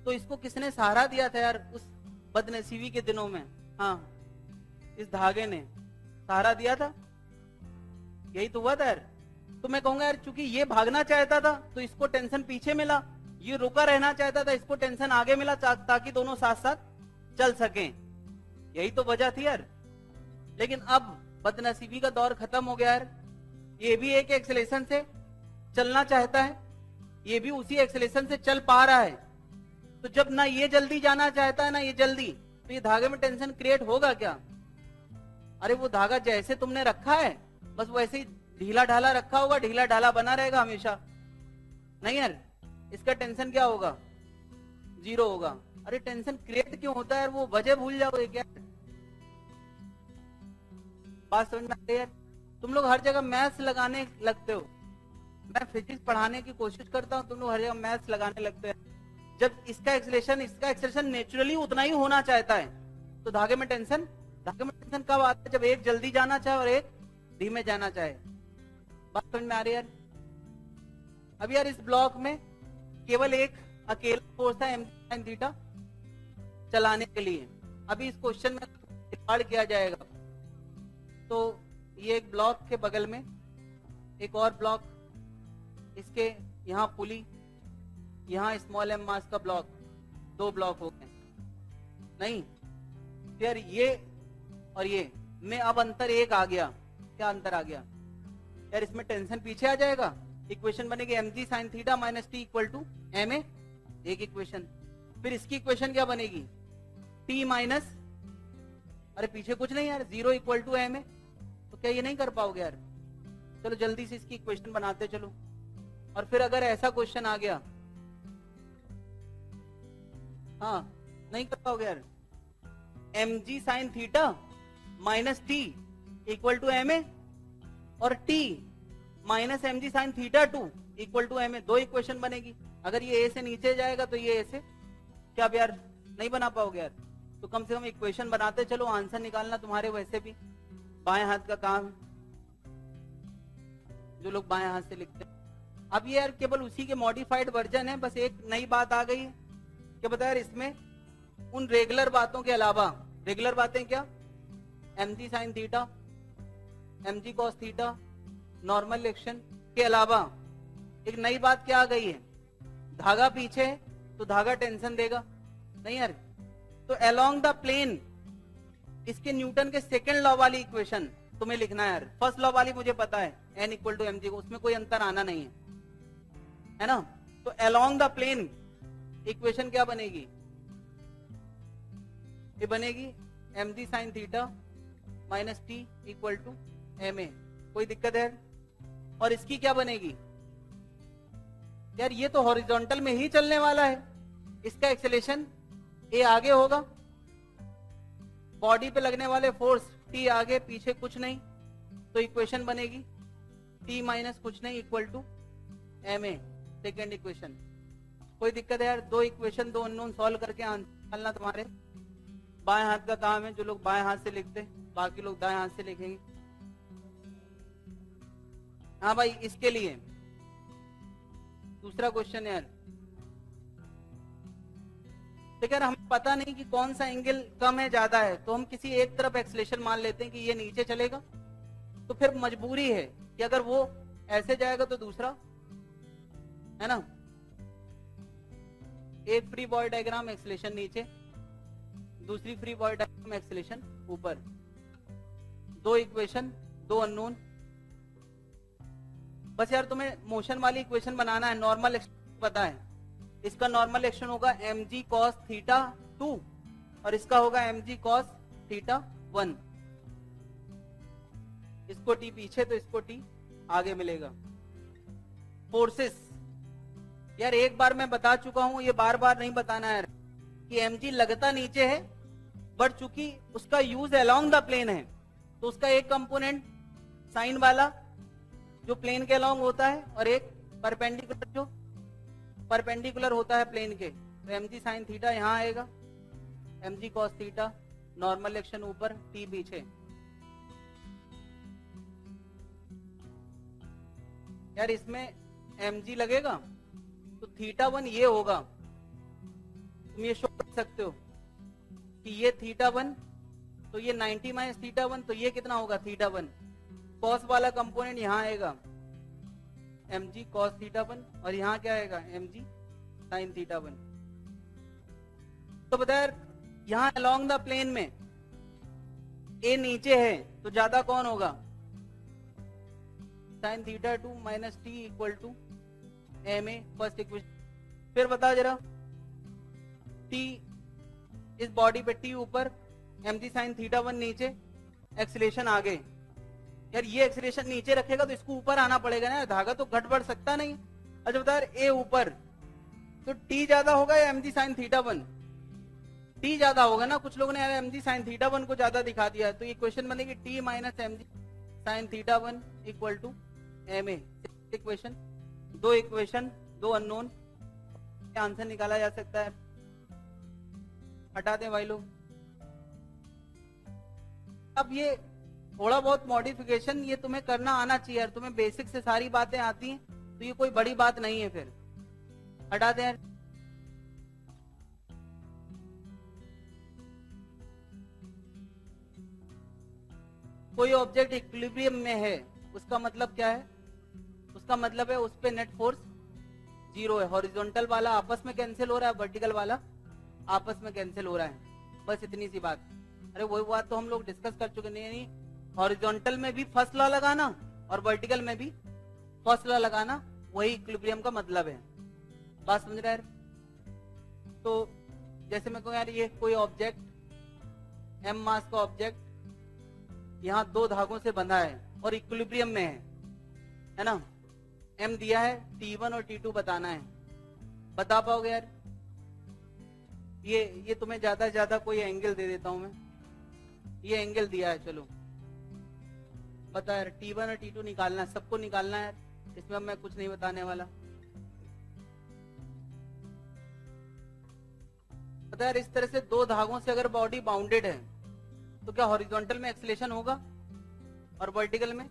तो इसको किसने सहारा दिया था यार उस बदनसीबी के दिनों में? हाँ, इस धागे ने सहारा दिया था। यही तो हुआ था यार। तो मैं कहूंगा यार, चूंकि ये भागना चाहता था तो इसको टेंशन पीछे मिला, ये रुका रहना चाहता था, इसको टेंशन आगे मिला, ताकि दोनों साथ साथ चल सकें। यही तो वजह थी यार। लेकिन अब बदनसीबी का दौर खत्म हो गया यार, ये भी एक एक्सेलेरेशन से चलना चाहता है, ये भी उसी एक्सेलेरेशन से चल पा रहा है। तो जब ना ये जल्दी जाना चाहता है ना ये जल्दी, तो ये धागे में टेंशन क्रिएट होगा क्या? अरे वो धागा जैसे तुमने रखा है बस वैसे ही ढीला ढाला रखा होगा, ढीला ढाला बना रहेगा हमेशा। नहीं यार, इसका टेंशन क्या होगा? 0 होगा। अरे टेंशन क्रिएट क्यों होता है यार? वो वजह भूल जाओगे क्या? बात समझ में आ रही है? तुम लोग हर जगह मैथ्स लगाने लगते हो, मैं फिजिक्स पढ़ाने की कोशिश करता हूँ, तुम लोग हर जगह मैथ्स लगाने लगते हैं। जब इसका एक्सेलेरेशन नेचुरली उतना ही होना चाहता है, तो धागे में टेंशन कब आता है? जब एक जल्दी जाना चाहे और एक धीमे जाना चाहे। बात समझ में आ रही है यार? अब यार इस ब्लॉक में केवल एक अकेला फोर्स था m sin थीटा चलाने के लिए। अभी इस क्वेश्चन में रिकॉर्ड किया जाएगा, तो ये एक ब्लॉक के बगल में एक और ब्लॉक, इसके यहाँ पुली, यहाँ स्मॉल m मास का ब्लॉक, 2 ब्लॉक हो गए। नहीं यार, ये और ये में अब अंतर 1 आ गया। क्या अंतर आ गया यार? इसमें टेंशन पीछे आ जाएगा, इक्वेशन बनेगी mg sin theta minus T equal to ma, एक इक्वेशन। फिर इसकी इक्वेशन क्या बनेगी? t माइनस, अरे पीछे कुछ नहीं यार, 0 इक्वल टू ma। तो क्या ये नहीं कर पाओगे यार? चलो जल्दी से इसकी इक्वेशन बनाते चलो। और फिर अगर ऐसा क्वेश्चन आ गया, हाँ नहीं कर पाओगे यार, mg sin theta minus T equal to ma और t minus mg sin theta 2 equal to ma, 2 equation बनेगी। अगर ये a से नीचे जाएगा तो ये a से, क्या आप यार नहीं बना पाओगे यार? तो कम से कम इक्वेशन बनाते चलो, आंसर निकालना तुम्हारे वैसे भी बाएं हाथ का काम, जो लोग बाएं हाथ से लिखते हैं। अब ये यार केवल उसी के मॉडिफाइड वर्जन है, बस एक नई बात आ गई है कि बता यार इसमें उन रेगुलर बातों के अलावा, रेगुलर बातें क्या, mg sin theta, mg cos theta, normal action के अलावा एक नई बात क्या आ गई है, धागा पीछे है तो धागा टेंशन देगा, नहीं यार। तो अलोंग द प्लेन, इसके न्यूटन के सेकंड लॉ वाली इक्वेशन तुम्हें लिखना है यार। फर्स्ट लॉ वाली मुझे पता है, n इक्वल टू mg, उसमें कोई अंतर आना नहीं है ना। तो अलोंग द प्लेन इक्वेशन क्या बनेगी, ये बनेगी mg sin theta minus T equal to ma। कोई दिक्कत है? और इसकी क्या बनेगी यार, ये तो हॉरिजॉन्टल में ही चलने वाला है, इसका एक्सेलेरेशन ए आगे होगा, बॉडी पे लगने वाले फोर्स टी आगे पीछे कुछ नहीं, तो इक्वेशन बनेगी टी माइनस कुछ नहीं equal to ma, second equation. कोई दिक्कत है यार? दो इक्वेशन, दो अननोन सॉल्व करके आंसर निकालना तुम्हारे बाएं हाथ का काम है। जो लोग बाएं हाथ से लिखते, बाकी लोग दाएं हाथ से लिखेंगे। हाँ भाई, इसके लिए दूसरा क्वेश्चन है यार, देखिए यार, हमें पता नहीं कि कौन सा एंगल कम है ज्यादा है, तो हम किसी एक तरफ एक्सेलेरेशन मान लेते हैं कि ये नीचे चलेगा, तो फिर मजबूरी है कि अगर वो ऐसे जाएगा तो दूसरा, है ना। एक फ्री बॉडी डायग्राम एक्सेलेरेशन नीचे, दूसरी फ्री बॉडी डायग्राम एक्सेलेरेशन ऊपर, दो इक्वेशन, दो अननोन। बस यार तुम्हें मोशन वाली इक्वेशन बनाना है, नॉर्मल एक्शन पता है, इसका नॉर्मल एक्शन होगा mg cos थीटा 2 और इसका होगा mg cos थीटा 1। इसको t पीछे तो इसको t आगे मिलेगा। फोर्सेस यार एक बार मैं बता चुका हूं, ये बार बार नहीं बताना है कि mg लगता नीचे है, बट चूंकि उसका यूज अलोंग द प्लेन है तो उसका एक कंपोनेंट साइन वाला जो प्लेन के अलोंग होता है और एक परपेंडिकुलर जो परपेंडिकुलर होता है प्लेन के, तो mg sin थीटा यहां आएगा, mg cos theta, normal action ऊपर, t पीछे। यार इसमें mg लगेगा तो थीटा 1 ये होगा, तुम ये शो कर सकते हो कि ये थीटा 1 तो ये 90 माइनस थीटा 1, तो ये कितना होगा थीटा 1। कॉस वाला कंपोनेंट यहां आएगा mg cos थीटा 1 और यहाँ क्या आएगा mg sin थीटा 1। तो बताया यहाँ अलोंग द प्लेन में a नीचे है तो ज्यादा कौन होगा, sin theta 2 minus T equal to ma, first equation. फिर बता जरा, t इस बॉडी पे t ऊपर, mg sin थीटा 1 नीचे, एक्सीलरेशन आगे। यार ये एक्सीलरेशन नीचे रखेगा तो इसको ऊपर आना पड़ेगा ना, धागा तो घट बढ़ सकता नहीं। अच्छा बता यार, a ऊपर तो t ज्यादा होगा या mg sin थीटा 1? t ज्यादा होगा ना, कुछ लोगों ने यार mg sin थीटा 1 को ज्यादा दिखा दिया, तो ये क्वेश्चन बनेगी t minus mg sin theta 1 equal to ma। Equation, दो इक्वेशन, दो अननोन, आंसर निकाला जा सकता है। हटा दें भाई लोग। अब ये थोड़ा बहुत मॉडिफिकेशन ये तुम्हें करना आना चाहिए यार, तुम्हें बेसिक से सारी बातें आती हैं तो ये कोई बड़ी बात नहीं है। फिर हटा दें यार। कोई ऑब्जेक्ट इक्विलिब्रियम में है, उसका मतलब क्या है, उसका मतलब है उस पे नेट फोर्स जीरो है, हॉरिजॉन्टल वाला आपस में कैंसिल हो रहा है, वर्टिकल वाला आपस में कैंसिल हो रहा है, बस इतनी सी बात। अरे वही बात तो हम लोग डिस्कस कर चुके। नहीं, हॉरिजॉन्टल में भी फर्स्ट लॉ लगाना और वर्टिकल में भी फर्स्ट लॉ लगाना, वही इक्विलिब्रियम का मतलब है। बात समझ रहे हैं? तो जैसे मैं कहूँ यार, ये कोई ऑब्जेक्ट m मास का ऑब्जेक्ट यहाँ दो धागों से बंधा है और इक्विलिब्रियम में है ना। m दिया है, t1 और t2 बताना है, बता पाओगे यार? ये तुम्हें ज्यादा से ज्यादा कोई एंगल दे देता हूं मैं, ये एंगल दिया है, चलो बता यार। t1 और t2 निकालना है, सबको निकालना है, इसमें अब मैं कुछ नहीं बताने वाला। पता यार, इस तरह से दो धागों से अगर बॉडी बाउंडेड है तो क्या हॉरिजॉन्टल में एक्सीलरेशन होगा और वर्टिकल में?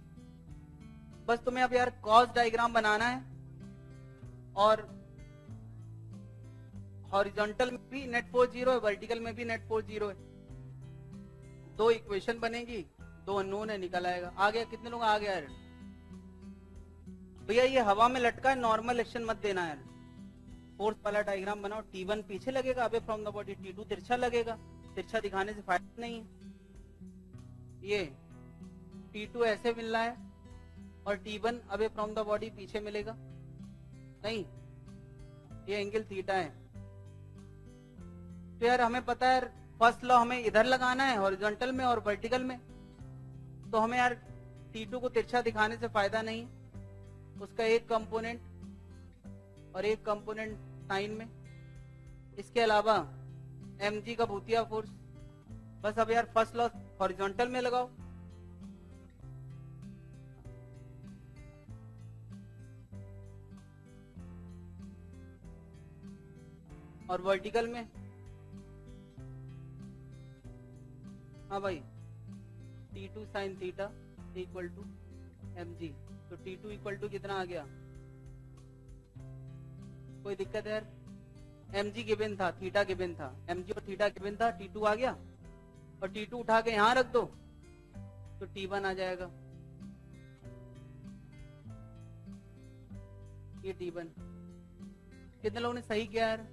बस तुम्हें अब यार कॉस डायग्राम बनाना है और हॉरिजॉन्टल में भी नेट फोर्स 0 है, वर्टिकल में भी नेट फोर्स 0 है। दो इक्वेशन बनेगी, दो अननोन है, निकल आएगा। आ गया? कितने लोग आ गया यार? भैया ये हवा में लटका है, नॉर्मल एक्शन मत देना यार। फोर्स वाला डायग्राम बनाओ। T1 पीछे लगेगा अबे फ्रॉम द बॉडी, T2 तिरछा लगेगा। तिरछा दिखाने से फायदा नहीं है। ये T2 ऐसे मिल रहा है और T1 अबे फ्रॉम द बॉडी पीछे मिलेगा नहीं, ये एंगल थीटा है। तो यार हमें पता है फर्स्ट लॉ हमें इधर लगाना है हॉरिजॉन्टल में और वर्टिकल में, तो हमें यार T2 को तिरछा दिखाने से फायदा नहीं, उसका एक कंपोनेंट और एक कंपोनेंट साइन में। इसके अलावा mg का भूतिया फोर्स। बस अब यार फर्स्ट लॉ हॉरिजॉन्टल में लगाओ, और वर्टिकल में हाँ भाई T2 sine theta equal to mg। तो T2 इक्वल टू कितना आ गया? कोई दिक्कत है यार? mg गिवन था, थीटा गिवन था, mg और थीटा गिवन था, T2 आ गया और T2 उठा के यहां रख दो तो T1 आ जाएगा। ये T1। कितने लोगों ने सही किया यार?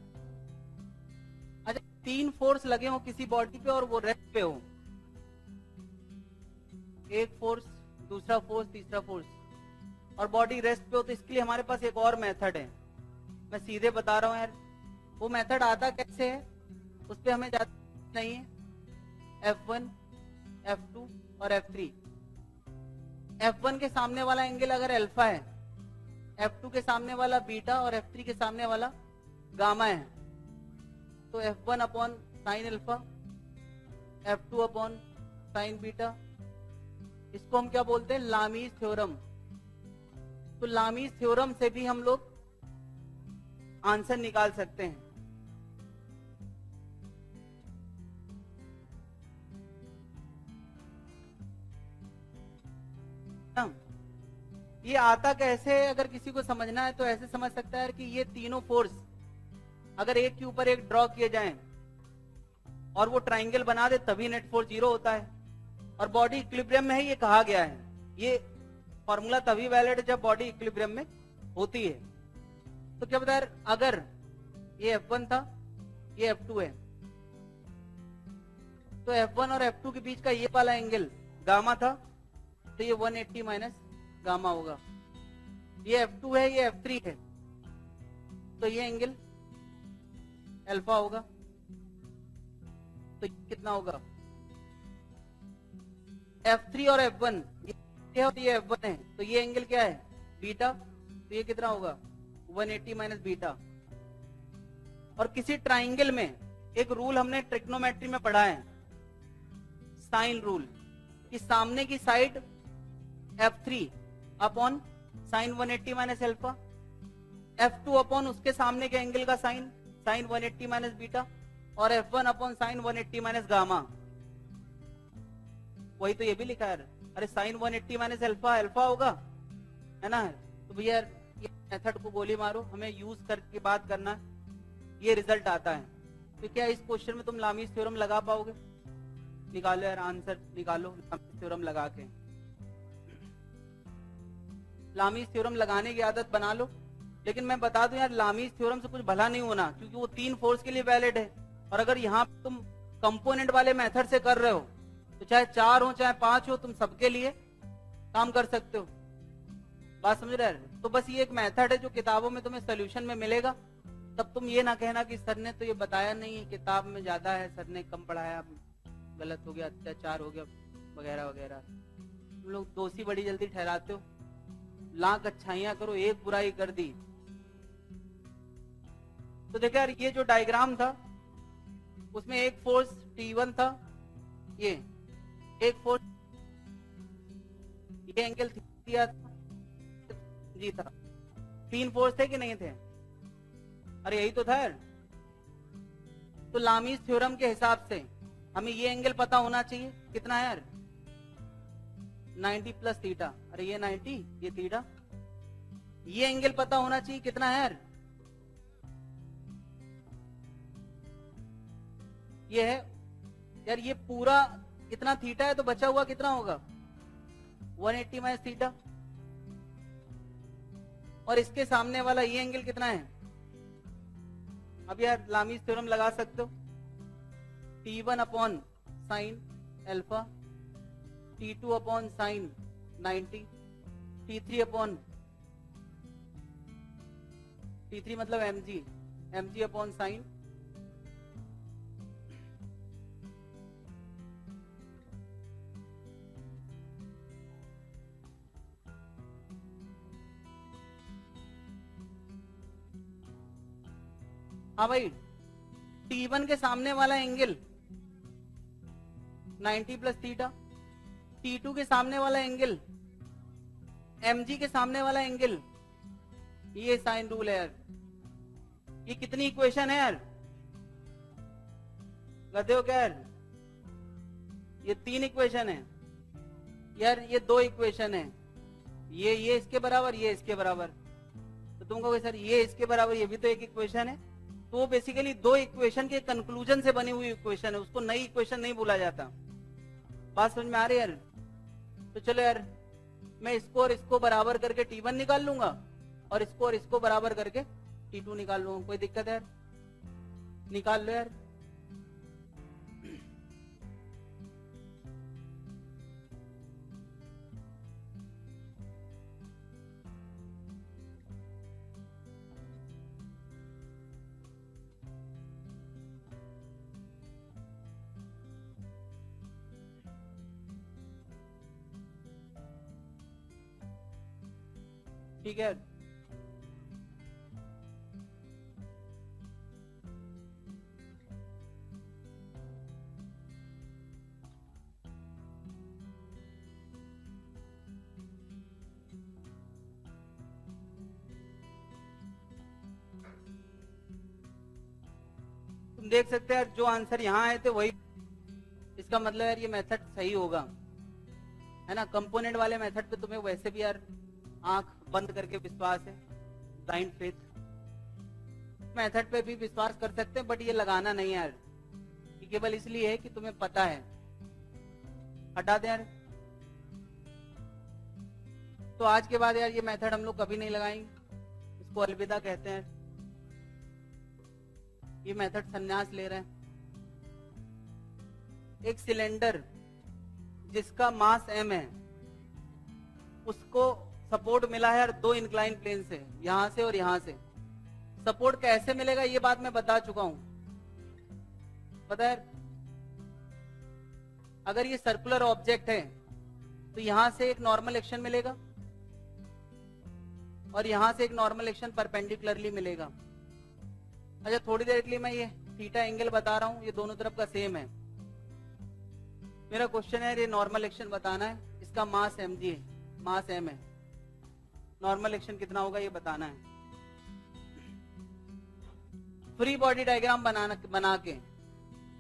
अच्छा, तीन फोर्स लगे हो किसी बॉडी पे और वो रेस्ट पे हो, एक फोर्स, दूसरा फोर्स, तीसरा फोर्स, और बॉडी रेस्ट पे हो, तो इसके लिए हमारे पास एक और मेथड है। मैं सीधे बता रहा हूं यार, वो मेथड आता कैसे है उस पे हमें ज्यादा नहीं है। F1, F2 और F3। F1 के सामने वाला एंगल अगर अल्फा है, F2 के सामने वाला बीटा और F3 के सामने वाला गामा है, तो F1 upon sine alpha, F2 upon sine beta. इसको हम क्या बोलते हैं? Lami's theorem. तो लामीज थ्योरम से भी हम लोग आंसर निकाल सकते हैं। ये आता कैसे है अगर किसी को समझना है तो ऐसे समझ सकता है कि ये तीनों फोर्स अगर एक के ऊपर एक ड्रॉ किए जाएं और वो ट्राइंगल बना दे तभी नेट फोर्स 0 होता है, और बॉडी इक्विलिब्रियम में है ये कहा गया है। ये फॉर्मूला तभी वैलिड है जब बॉडी इक्विलिब्रियम में होती है। तो क्या बता, अगर ये F1 था, ये F2 है, तो F1 और F2 के बीच का ये वाला एंगल गामा था, तो ये 180 माइनस गामा होगा। ये F2 है, ये F3 है, तो ये एंगल अल्फा होगा। तो ये कितना होगा? F3 और F1 ये F1 है, तो ये एंगल क्या है? बीटा। तो ये कितना होगा? 180 माइनस बीटा। और किसी ट्राइंगल में एक रूल हमने ट्रिग्नोमेट्री में पढ़ा है, साइन रूल, कि सामने की side F3 upon sine 180 minus alpha, F2 upon उसके सामने के एंगल का साइन, साइन 180 माइनस बीटा, और F1 upon sine 180 minus gamma. वही तो ये भी लिखा है। अरे साइन 180 माइनस अल्फा अल्फा होगा, है ना? तो भैया ये मेथड को गोली मारो, हमें यूज करके बात करना, ये रिजल्ट आता है। तो क्या इस क्वेश्चन में तुम लामीज थ्योरम लगा पाओगे? निकालो यार, आंसर निकालो लामीज थ्योरम लगा के। लामीज थ्योरम लगाने की आदत बना लो। लेकिन मैं बता दूं यार, लामीज थ्योरम से कुछ भला नहीं होना, क्योंकि वो तीन फोर्स के लिए वैलिड है। और अगर यहाँ तुम कंपोनेंट वाले मेथड से कर रहे हो तो चाहे 4 हो चाहे 5 हो, तुम सबके लिए काम कर सकते हो। बात समझ रहे हैं? तो बस ये एक मेथड है जो किताबों में तुम्हें सोल्यूशन में मिलेगा। तब तुम ये ना कहना कि सर ने तो ये बताया नहीं, किताब में ज्यादा है, सर ने कम पढ़ाया, गलत हो गया, अत्याचार हो गया, वगैरह वगैरह। तुम लोग दोषी बड़ी जल्दी ठहराते हो। लाख अच्छाइयां करो, एक बुराई कर दी। तो देखो यार, ये जो डायग्राम था उसमें एक फोर्स T1 था, ये एक फोर्स, ये एंगल थीटा जी था। 3 फोर्स थे कि नहीं थे? अरे यही तो था यार। तो लामीज थ्योरम के हिसाब से हमें ये एंगल पता होना चाहिए, कितना है यार? 90 प्लस थीटा। अरे ये 90, ये थीटा। ये एंगल पता होना चाहिए, कितना है यार? ये है यार, ये पूरा इतना थीटा है तो बचा हुआ कितना होगा 180 माइनस थीटा, और इसके सामने वाला ये एंगल कितना है। अब यार लामीज थ्योरम लगा सकते हो, T1 upon sine alpha, T2 upon sine 90, T3 upon T3 मतलब mg अपॉन साइन हाँ भाई, T1 के सामने वाला एंगल 90 प्लस थीटा, T2 के सामने वाला एंगल mg के सामने वाला एंगल, ये साइन रूल है यार। ये कितनी इक्वेशन है यार, गधे हो क्या यार, ये 3 इक्वेशन है यार, ये 2 इक्वेशन है, ये इसके बराबर, ये इसके बराबर, तो तुम कहोगे सर ये इसके बराबर, ये भी तो एक इक्वेशन है। तो बेसिकली 2 इक्वेशन के कंक्लूजन से बनी हुई इक्वेशन है, उसको नई इक्वेशन नहीं बोला जाता। बात समझ में आ रही है यार। तो चलो यार, मैं इसको और इसको बराबर करके T1 निकाल लूंगा और इसको बराबर करके T2 निकाल लूंगा, कोई दिक्कत है यार, निकाल लो यार। ठीक है, तुम देख सकते हैं यार, जो आंसर यहाँ आए थे वही, इसका मतलब यार ये मेथड सही होगा, है ना। कंपोनेंट वाले मेथड पे तुम्हें वैसे भी यार आंख बंद करके विश्वास है, ब्लाइंड फेथ। मेथड पे भी विश्वास कर सकते हैं, बट ये लगाना नहीं है यार, ये केवल इसलिए है कि तुम्हें पता है। हटा दे यार। तो आज के बाद यार ये मेथड हम लोग कभी नहीं लगाएंगे, इसको अलविदा कहते हैं। ये मेथड संन्यास ले रहे हैं। एक सिलेंडर जिसका मास m है, उसको सपोर्ट मिला है यार 2 इंक्लाइन प्लेन से, यहां से और यहां से। सपोर्ट कैसे मिलेगा ये बात मैं बता चुका हूं, पता है। अगर ये सर्कुलर ऑब्जेक्ट है तो यहां से एक नॉर्मल एक्शन मिलेगा और यहां से एक नॉर्मल एक्शन परपेंडिकुलरली मिलेगा। अच्छा, थोड़ी देर के लिए मैं ये थीटा एंगल बता रहा हूं, ये दोनों तरफ का सेम है। मेरा क्वेश्चन है ये नॉर्मल एक्शन बताना है, इसका मास mg है, मास m है, नॉर्मल एक्शन कितना होगा ये बताना है। फ्री बॉडी डायग्राम बना के,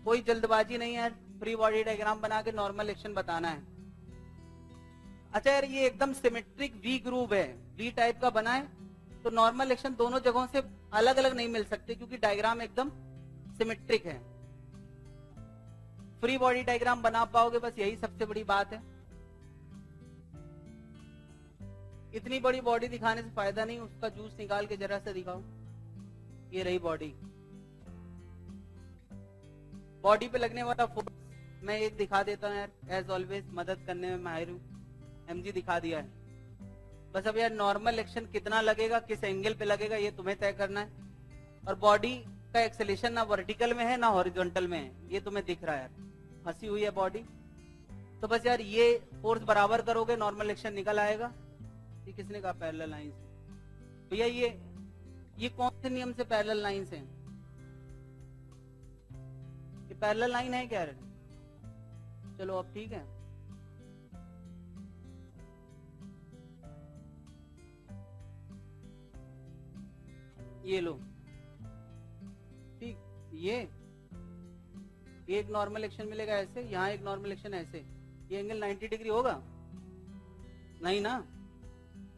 कोई जल्दबाजी नहीं है, फ्री बॉडी डायग्राम बना के नॉर्मल एक्शन बताना है। अच्छा यार, ये एकदम सिमेट्रिक वी ग्रूव है, वी टाइप का बना है, तो नॉर्मल एक्शन दोनों जगहों से अलग अलग नहीं मिल सकते क्योंकि डायग्राम एकदम सिमेट्रिक है। फ्री बॉडी डायग्राम बना पाओगे, बस यही सबसे बड़ी बात है। इतनी बड़ी बॉडी दिखाने से फायदा नहीं, उसका जूस निकाल के जरा सा दिखाओ। ये रही बॉडी, बॉडी पे लगने वाला फोर्स मैं एक दिखा देता हूँ यार, एज ऑलवेज मदद करने में माहिर हूँ। mg दिखा दिया है, बस अब यार नॉर्मल एक्शन कितना लगेगा, किस एंगल पे लगेगा, ये तुम्हें तय करना है। और बॉडी का एक्सेलेरेशन ना वर्टिकल में है ना हॉरिजॉन्टल में है, ये तुम्हें दिख रहा है यार, फंसी हुई है बॉडी। तो बस यार ये फोर्स बराबर करोगे, नॉर्मल एक्शन निकल आएगा। ये किसने कहा पैरेलल लाइन से? भैया ये कौन से नियम से पैरेलल लाइन से? ये पैरेलल लाइन है क्या? चलो अब ठीक है। ये लो, ठीक, ये एक नॉर्मल एक्शन मिलेगा ऐसे, यहाँ एक नॉर्मल एक्शन ऐसे, ये एंगल 90 डिग्री होगा नहीं ना?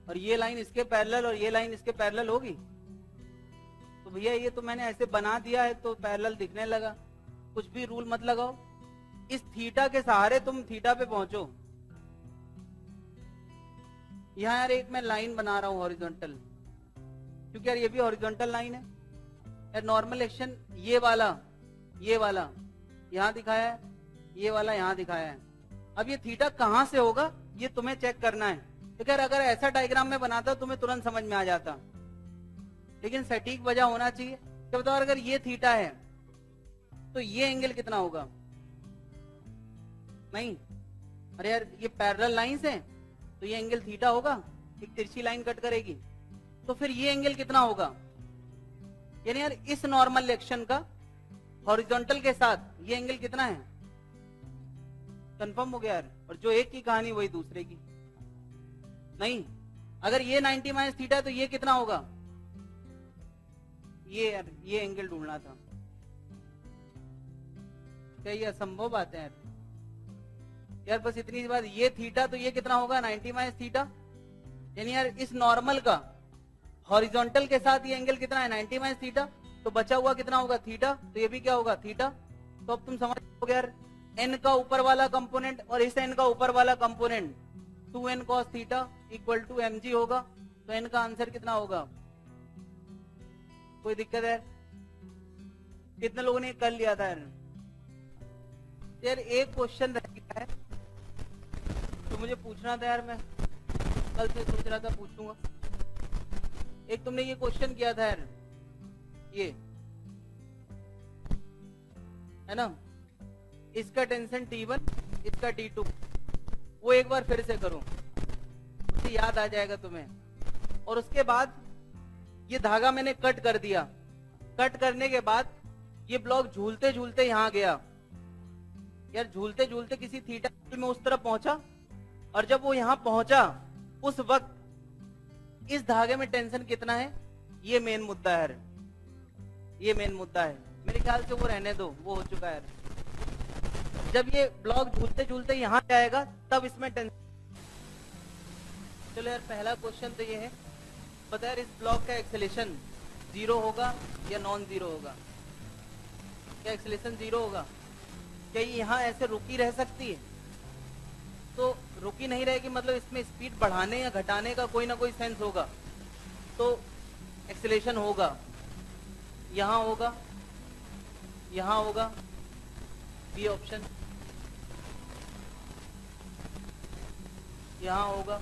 और ये लाइन इसके पैरेलल और ये लाइन इसके पैरेलल होगी, तो भैया ये तो मैंने ऐसे बना दिया है तो पैरेलल दिखने लगा। कुछ भी रूल मत लगाओ, इस थीटा के सहारे तुम थीटा पे पहुंचो। यहां यार एक मैं लाइन बना रहा हूं हॉरिजॉन्टल, क्योंकि यार ये भी हॉरिजॉन्टल लाइन है यार। नॉर्मल एक्शन ये वाला यहां दिखाया है, ये वाला यहां दिखाया है। अब ये थीटा कहां से होगा ये तुम्हें चेक करना है। तो यार अगर ऐसा डायग्राम में बनाता तुम्हें तुरंत समझ में आ जाता, लेकिन सटीक वजह होना चाहिए। तो बताओ अगर ये थीटा है तो ये एंगल कितना होगा? नहीं, अरे यार ये पैरेलल लाइंस हैं तो ये एंगल थीटा होगा, एक तिरछी लाइन कट करेगी, तो फिर ये एंगल कितना होगा? यानी यार इस नॉर्मल एक्शन का हॉरिजॉन्टल के साथ ये एंगल कितना है? कंफर्म हो गया यार। और जो एक की कहानी वही दूसरे की नहीं। अगर ये 90 माइनस थीटा तो ये कितना होगा? ये यार ये एंगल ढूंढना था। क्या ये असंभव बात है यार? यार बस इतनी सी बात, ये थीटा तो ये कितना होगा? 90 माइनस थीटा। यानी यार इस नॉर्मल का हॉरिजॉन्टल के साथ ये एंगल कितना है? 90 माइनस थीटा। तो बचा हुआ कितना होगा? थीटा। तो ये भी क्या होगा? थीटा। तो अब तुम समझ गए यार, n का ऊपर वाला कंपोनेंट और इस n का ऊपर वाला component 2n cos theta equal to mg होगा। तो n का आंसर कितना होगा? कोई दिक्कत है? कितने लोगों ने कर लिया था यार? एक क्वेश्चन रह गया है तो मुझे पूछना था यार, मैं कल से सोच रहा था पूछूंगा। एक तुमने ये क्वेश्चन किया था यार, ये है ना, इसका टेंशन T1 इसका T2, वो एक बार फिर से करो, उससे याद आ जाएगा तुम्हें। और उसके बाद ये धागा मैंने कट कर दिया, कट करने के बाद ये ब्लॉक झूलते झूलते यहां गया यार, झूलते झूलते किसी थीटा में उस तरफ पहुंचा, और जब वो यहां पहुंचा उस वक्त इस धागे में टेंशन कितना है? ये मेन मुद्दा है, ये मेन मुद्दा है। मेरे ख्याल से वो रहने दो, वो हो चुका है। जब ये ब्लॉक झूलते झूलते यहां जाएगा तब इसमें टेंशन। चलो यार पहला क्वेश्चन तो ये है, पता है इस ब्लॉक का एक्सेलेरेशन 0 होगा या नॉन 0 होगा? क्या एक्सेलेरेशन 0 होगा? क्या ये यहाँ ऐसे रुकी रह सकती है? तो रुकी नहीं रहेगी, मतलब इसमें स्पीड बढ़ाने या घटाने का कोई ना कोई सेंस होगा, तो एक्सेलेरेशन होगा। यहां होगा, यहां होगा, बी ऑप्शन। यहां होगा,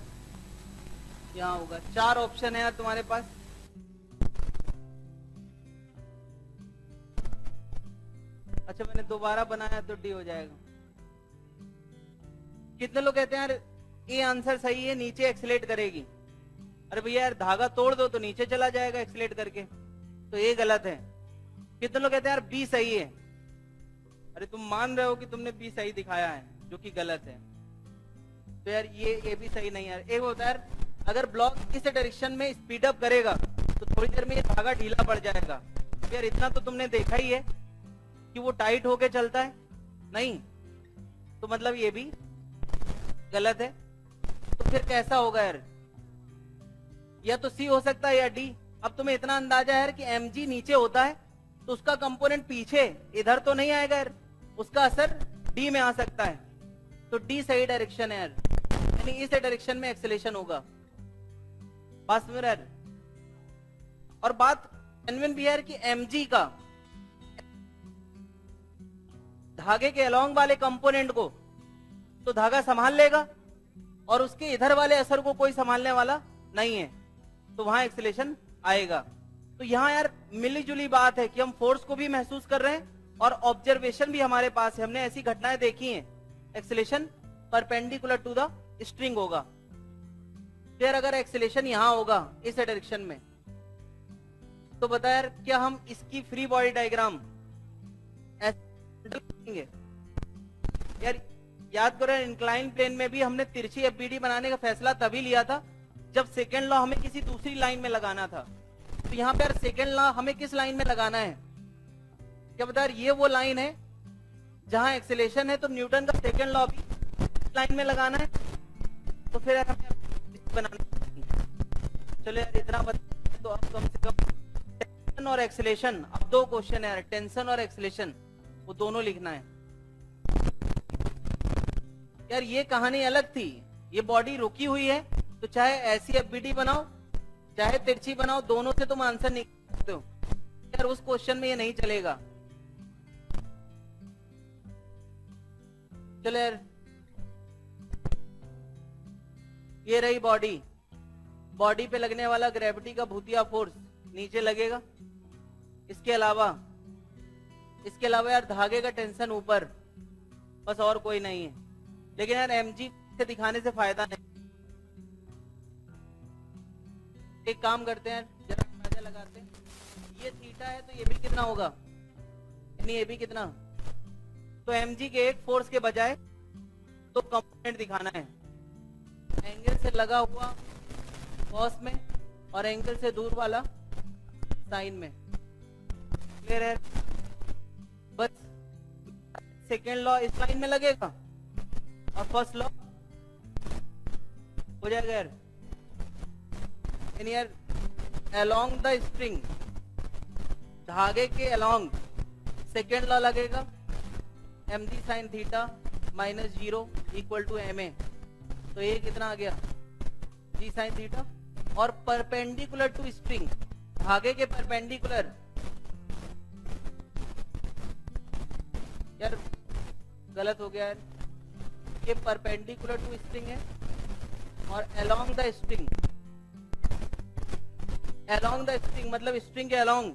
यहां होगा। 4 ऑप्शन है यार तुम्हारे पास। अच्छा मैंने दोबारा बनाया तो डी हो जाएगा। कितने लोग कहते हैं यार ए आंसर सही है, नीचे एक्सीलेट करेगी? अरे भैया यार धागा तोड़ दो तो नीचे चला जाएगा एक्सीलेट करके, तो ये गलत है। कितने लोग कहते हैं यार बी सही है? अरे तुम मान रहे हो कि तुमने बी सही दिखाया है, जो कि गलत है। तो यार ये भी सही नहीं है यार। एक होता है यार, अगर ब्लॉक इस डायरेक्शन में स्पीड अप करेगा तो थोड़ी देर में ये धागा ढीला पड़ जाएगा। तो यार इतना तो तुमने देखा ही है कि वो टाइट होके चलता है, नहीं? तो मतलब ये भी गलत है। तो फिर कैसा होगा यार? या तो सी हो सकता है या डी। अब तुम्हें इतना अंदाजा है कि mg नीचे होता है तो उसका कंपोनेंट पीछे इधर तो नहीं आएगा यार, उसका असर डी में आ सकता है। तो डी सही डायरेक्शन है यार, यानी इस डायरेक्शन में एक्सेलेरेशन होगा। बात समझ रहे यार? और बात जेन्युइन भी है कि mg का धागे के अलोंग वाले कंपोनेंट को तो धागा संभाल लेगा, और उसके इधर वाले असर को कोई संभालने वाला नहीं है, तो वहां एक्सेलेरेशन आएगा। तो यहाँ यार मिली जुली बात है कि हम फोर्स को भी महसूस कर रहे हैं और ऑब्जर्वेशन भी हमारे पास है, हमने ऐसी घटनाएं देखी हैं। Acceleration perpendicular to the string होगा। फिर अगर एक्सेलेरेशन यहां होगा इस डायरेक्शन में, तो बता यार क्या हम इसकी फ्री बॉडी डायग्राम ऐसे यार? याद करो इंक्लाइन प्लेन में भी हमने तिरछी एफबीडी बनाने का फैसला तभी लिया था जब सेकेंड लॉ हमें किसी दूसरी लाइन में लगाना था। तो यहाँ पे सेकेंड लॉ हमें किस लाइन में लगाना है? क्या बता ये वो लाइन है जहां एक्सेलेरेशन है, तो न्यूटन का सेकेंड लॉ भी लाइन में लगाना है। तो फिर हमें बनाना। चलो यार इतना बता, तो अब कम से कम टेंशन और एक्सेलेरेशन, अब 2 क्वेश्चन है यार, टेंशन और एक्सेलेरेशन। वो दोनों लिखना है। यार ये कहानी अलग थी, ये बॉडी रुकी हुई है, तो चाहे ऐसी एफबीडी बनाओ चाहे तिरछी बनाओ, दोनों से तुम आंसर निकाल सकते हो। यार उस क्वेश्चन में ये नहीं चलेगा। चलो यार, ये रही बॉडी, बॉडी पे लगने वाला ग्रेविटी का भूतिया फोर्स नीचे लगेगा। इसके अलावा यार धागे का टेंशन ऊपर, बस और कोई नहीं है। लेकिन यार एमजी से दिखाने से फायदा नहीं। एक काम करते हैं, जरा अंदाजा लगाते हैं। ये थीटा है तो ये भी कितना होगा, यानी ये भी कितना। तो एमजी के एक फोर्स के बजाय तो कंपोनेंट दिखाना है, एंगल से लगा हुआ कॉस में और एंगल से दूर वाला साइन में। क्लियर है? बस सेकेंड लॉ इस लाइन में लगेगा और फर्स्ट लॉ हो जाएगा यार। यार अलोंग द स्ट्रिंग, धागे के अलोंग सेकेंड लॉ लगेगा, mg sin theta minus 0 equal to ma। तो ये कितना आ गया, g sin थीटा। और परपेंडिकुलर टू स्ट्रिंग, धागे के परपेंडिकुलर, यार गलत हो गया यार, ये परपेंडिकुलर टू स्ट्रिंग है और along the string, along the string मतलब स्ट्रिंग के अलोंग।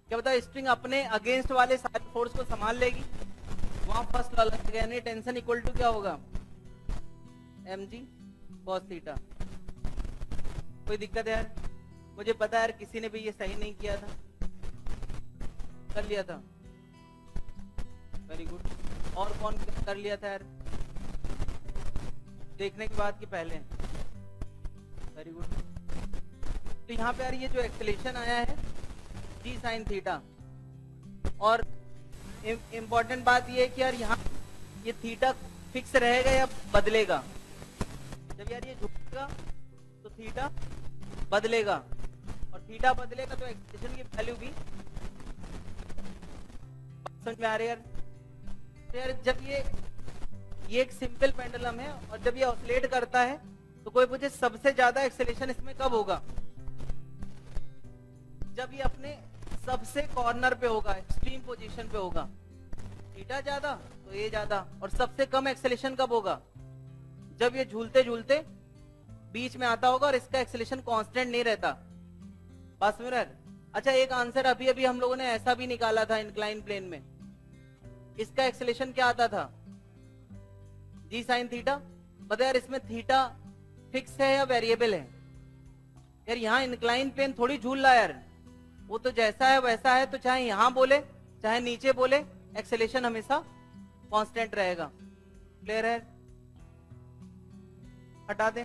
क्या बता, स्ट्रिंग अपने अगेंस्ट वाले सारे फोर्स को संभाल लेगी, वहां फर्स्ट लॉ लगेगा, यानी टेंशन इक्वल टू क्या होगा, mg cos थीटा। कोई दिक्कत है यार? मुझे पता है यार किसी ने भी ये सही नहीं किया था, कर लिया था, वेरी गुड। और कौन कर लिया था यार, देखने के बाद कि पहले? Very good. तो यहाँ पे यार ये जो एक्सेलेरेशन आया है जी साइन थीटा, और इम्पोर्टेंट बात ये है कि यार यहाँ ये थीटा फिक्स रहेगा या बदलेगा। जब यार ये झुकेगा तो थीटा बदलेगा, और थीटा बदलेगा तो एक्सेलेरेशन की वैल्यू भी समझ में आ रही है यार? तो यार जब ये एक सिंपल पेंडुलम है और जब ये ऑसिलेट करता है तो कोई पूछे सबसे ज्यादा एक्सेलेरेशन इसमें कब होगा, जब ये अपने सबसे कॉर्नर पे होगा, एक्सट्रीम पोजीशन पे होगा। थीटा ज्यादा तो ये ज्यादा। और सबसे कम एक्सेलेरेशन कब होगा, जब ये झूलते झूलते बीच में आता होगा और इसका एक्सेलेरेशन कांस्टेंट नहीं रहता। बात समझ रहे? अच्छा एक आंसर अभी अभी हम लोगों ने ऐसा भी निकाला था इंक्लाइन प्लेन में, इसका एक्सेलेरेशन क्या आता था, जी साइन थीटा। बता यार इसमें थीटा फिक्स है या वेरिएबल है? यार यहाँ इंक्लाइन प्लेन थोड़ी झूल रहा है यार, वो तो जैसा है वैसा है, तो चाहे यहां बोले चाहे नीचे बोले एक्सेलेरेशन हमेशा कांस्टेंट रहेगा। क्लियर है? हटा दें।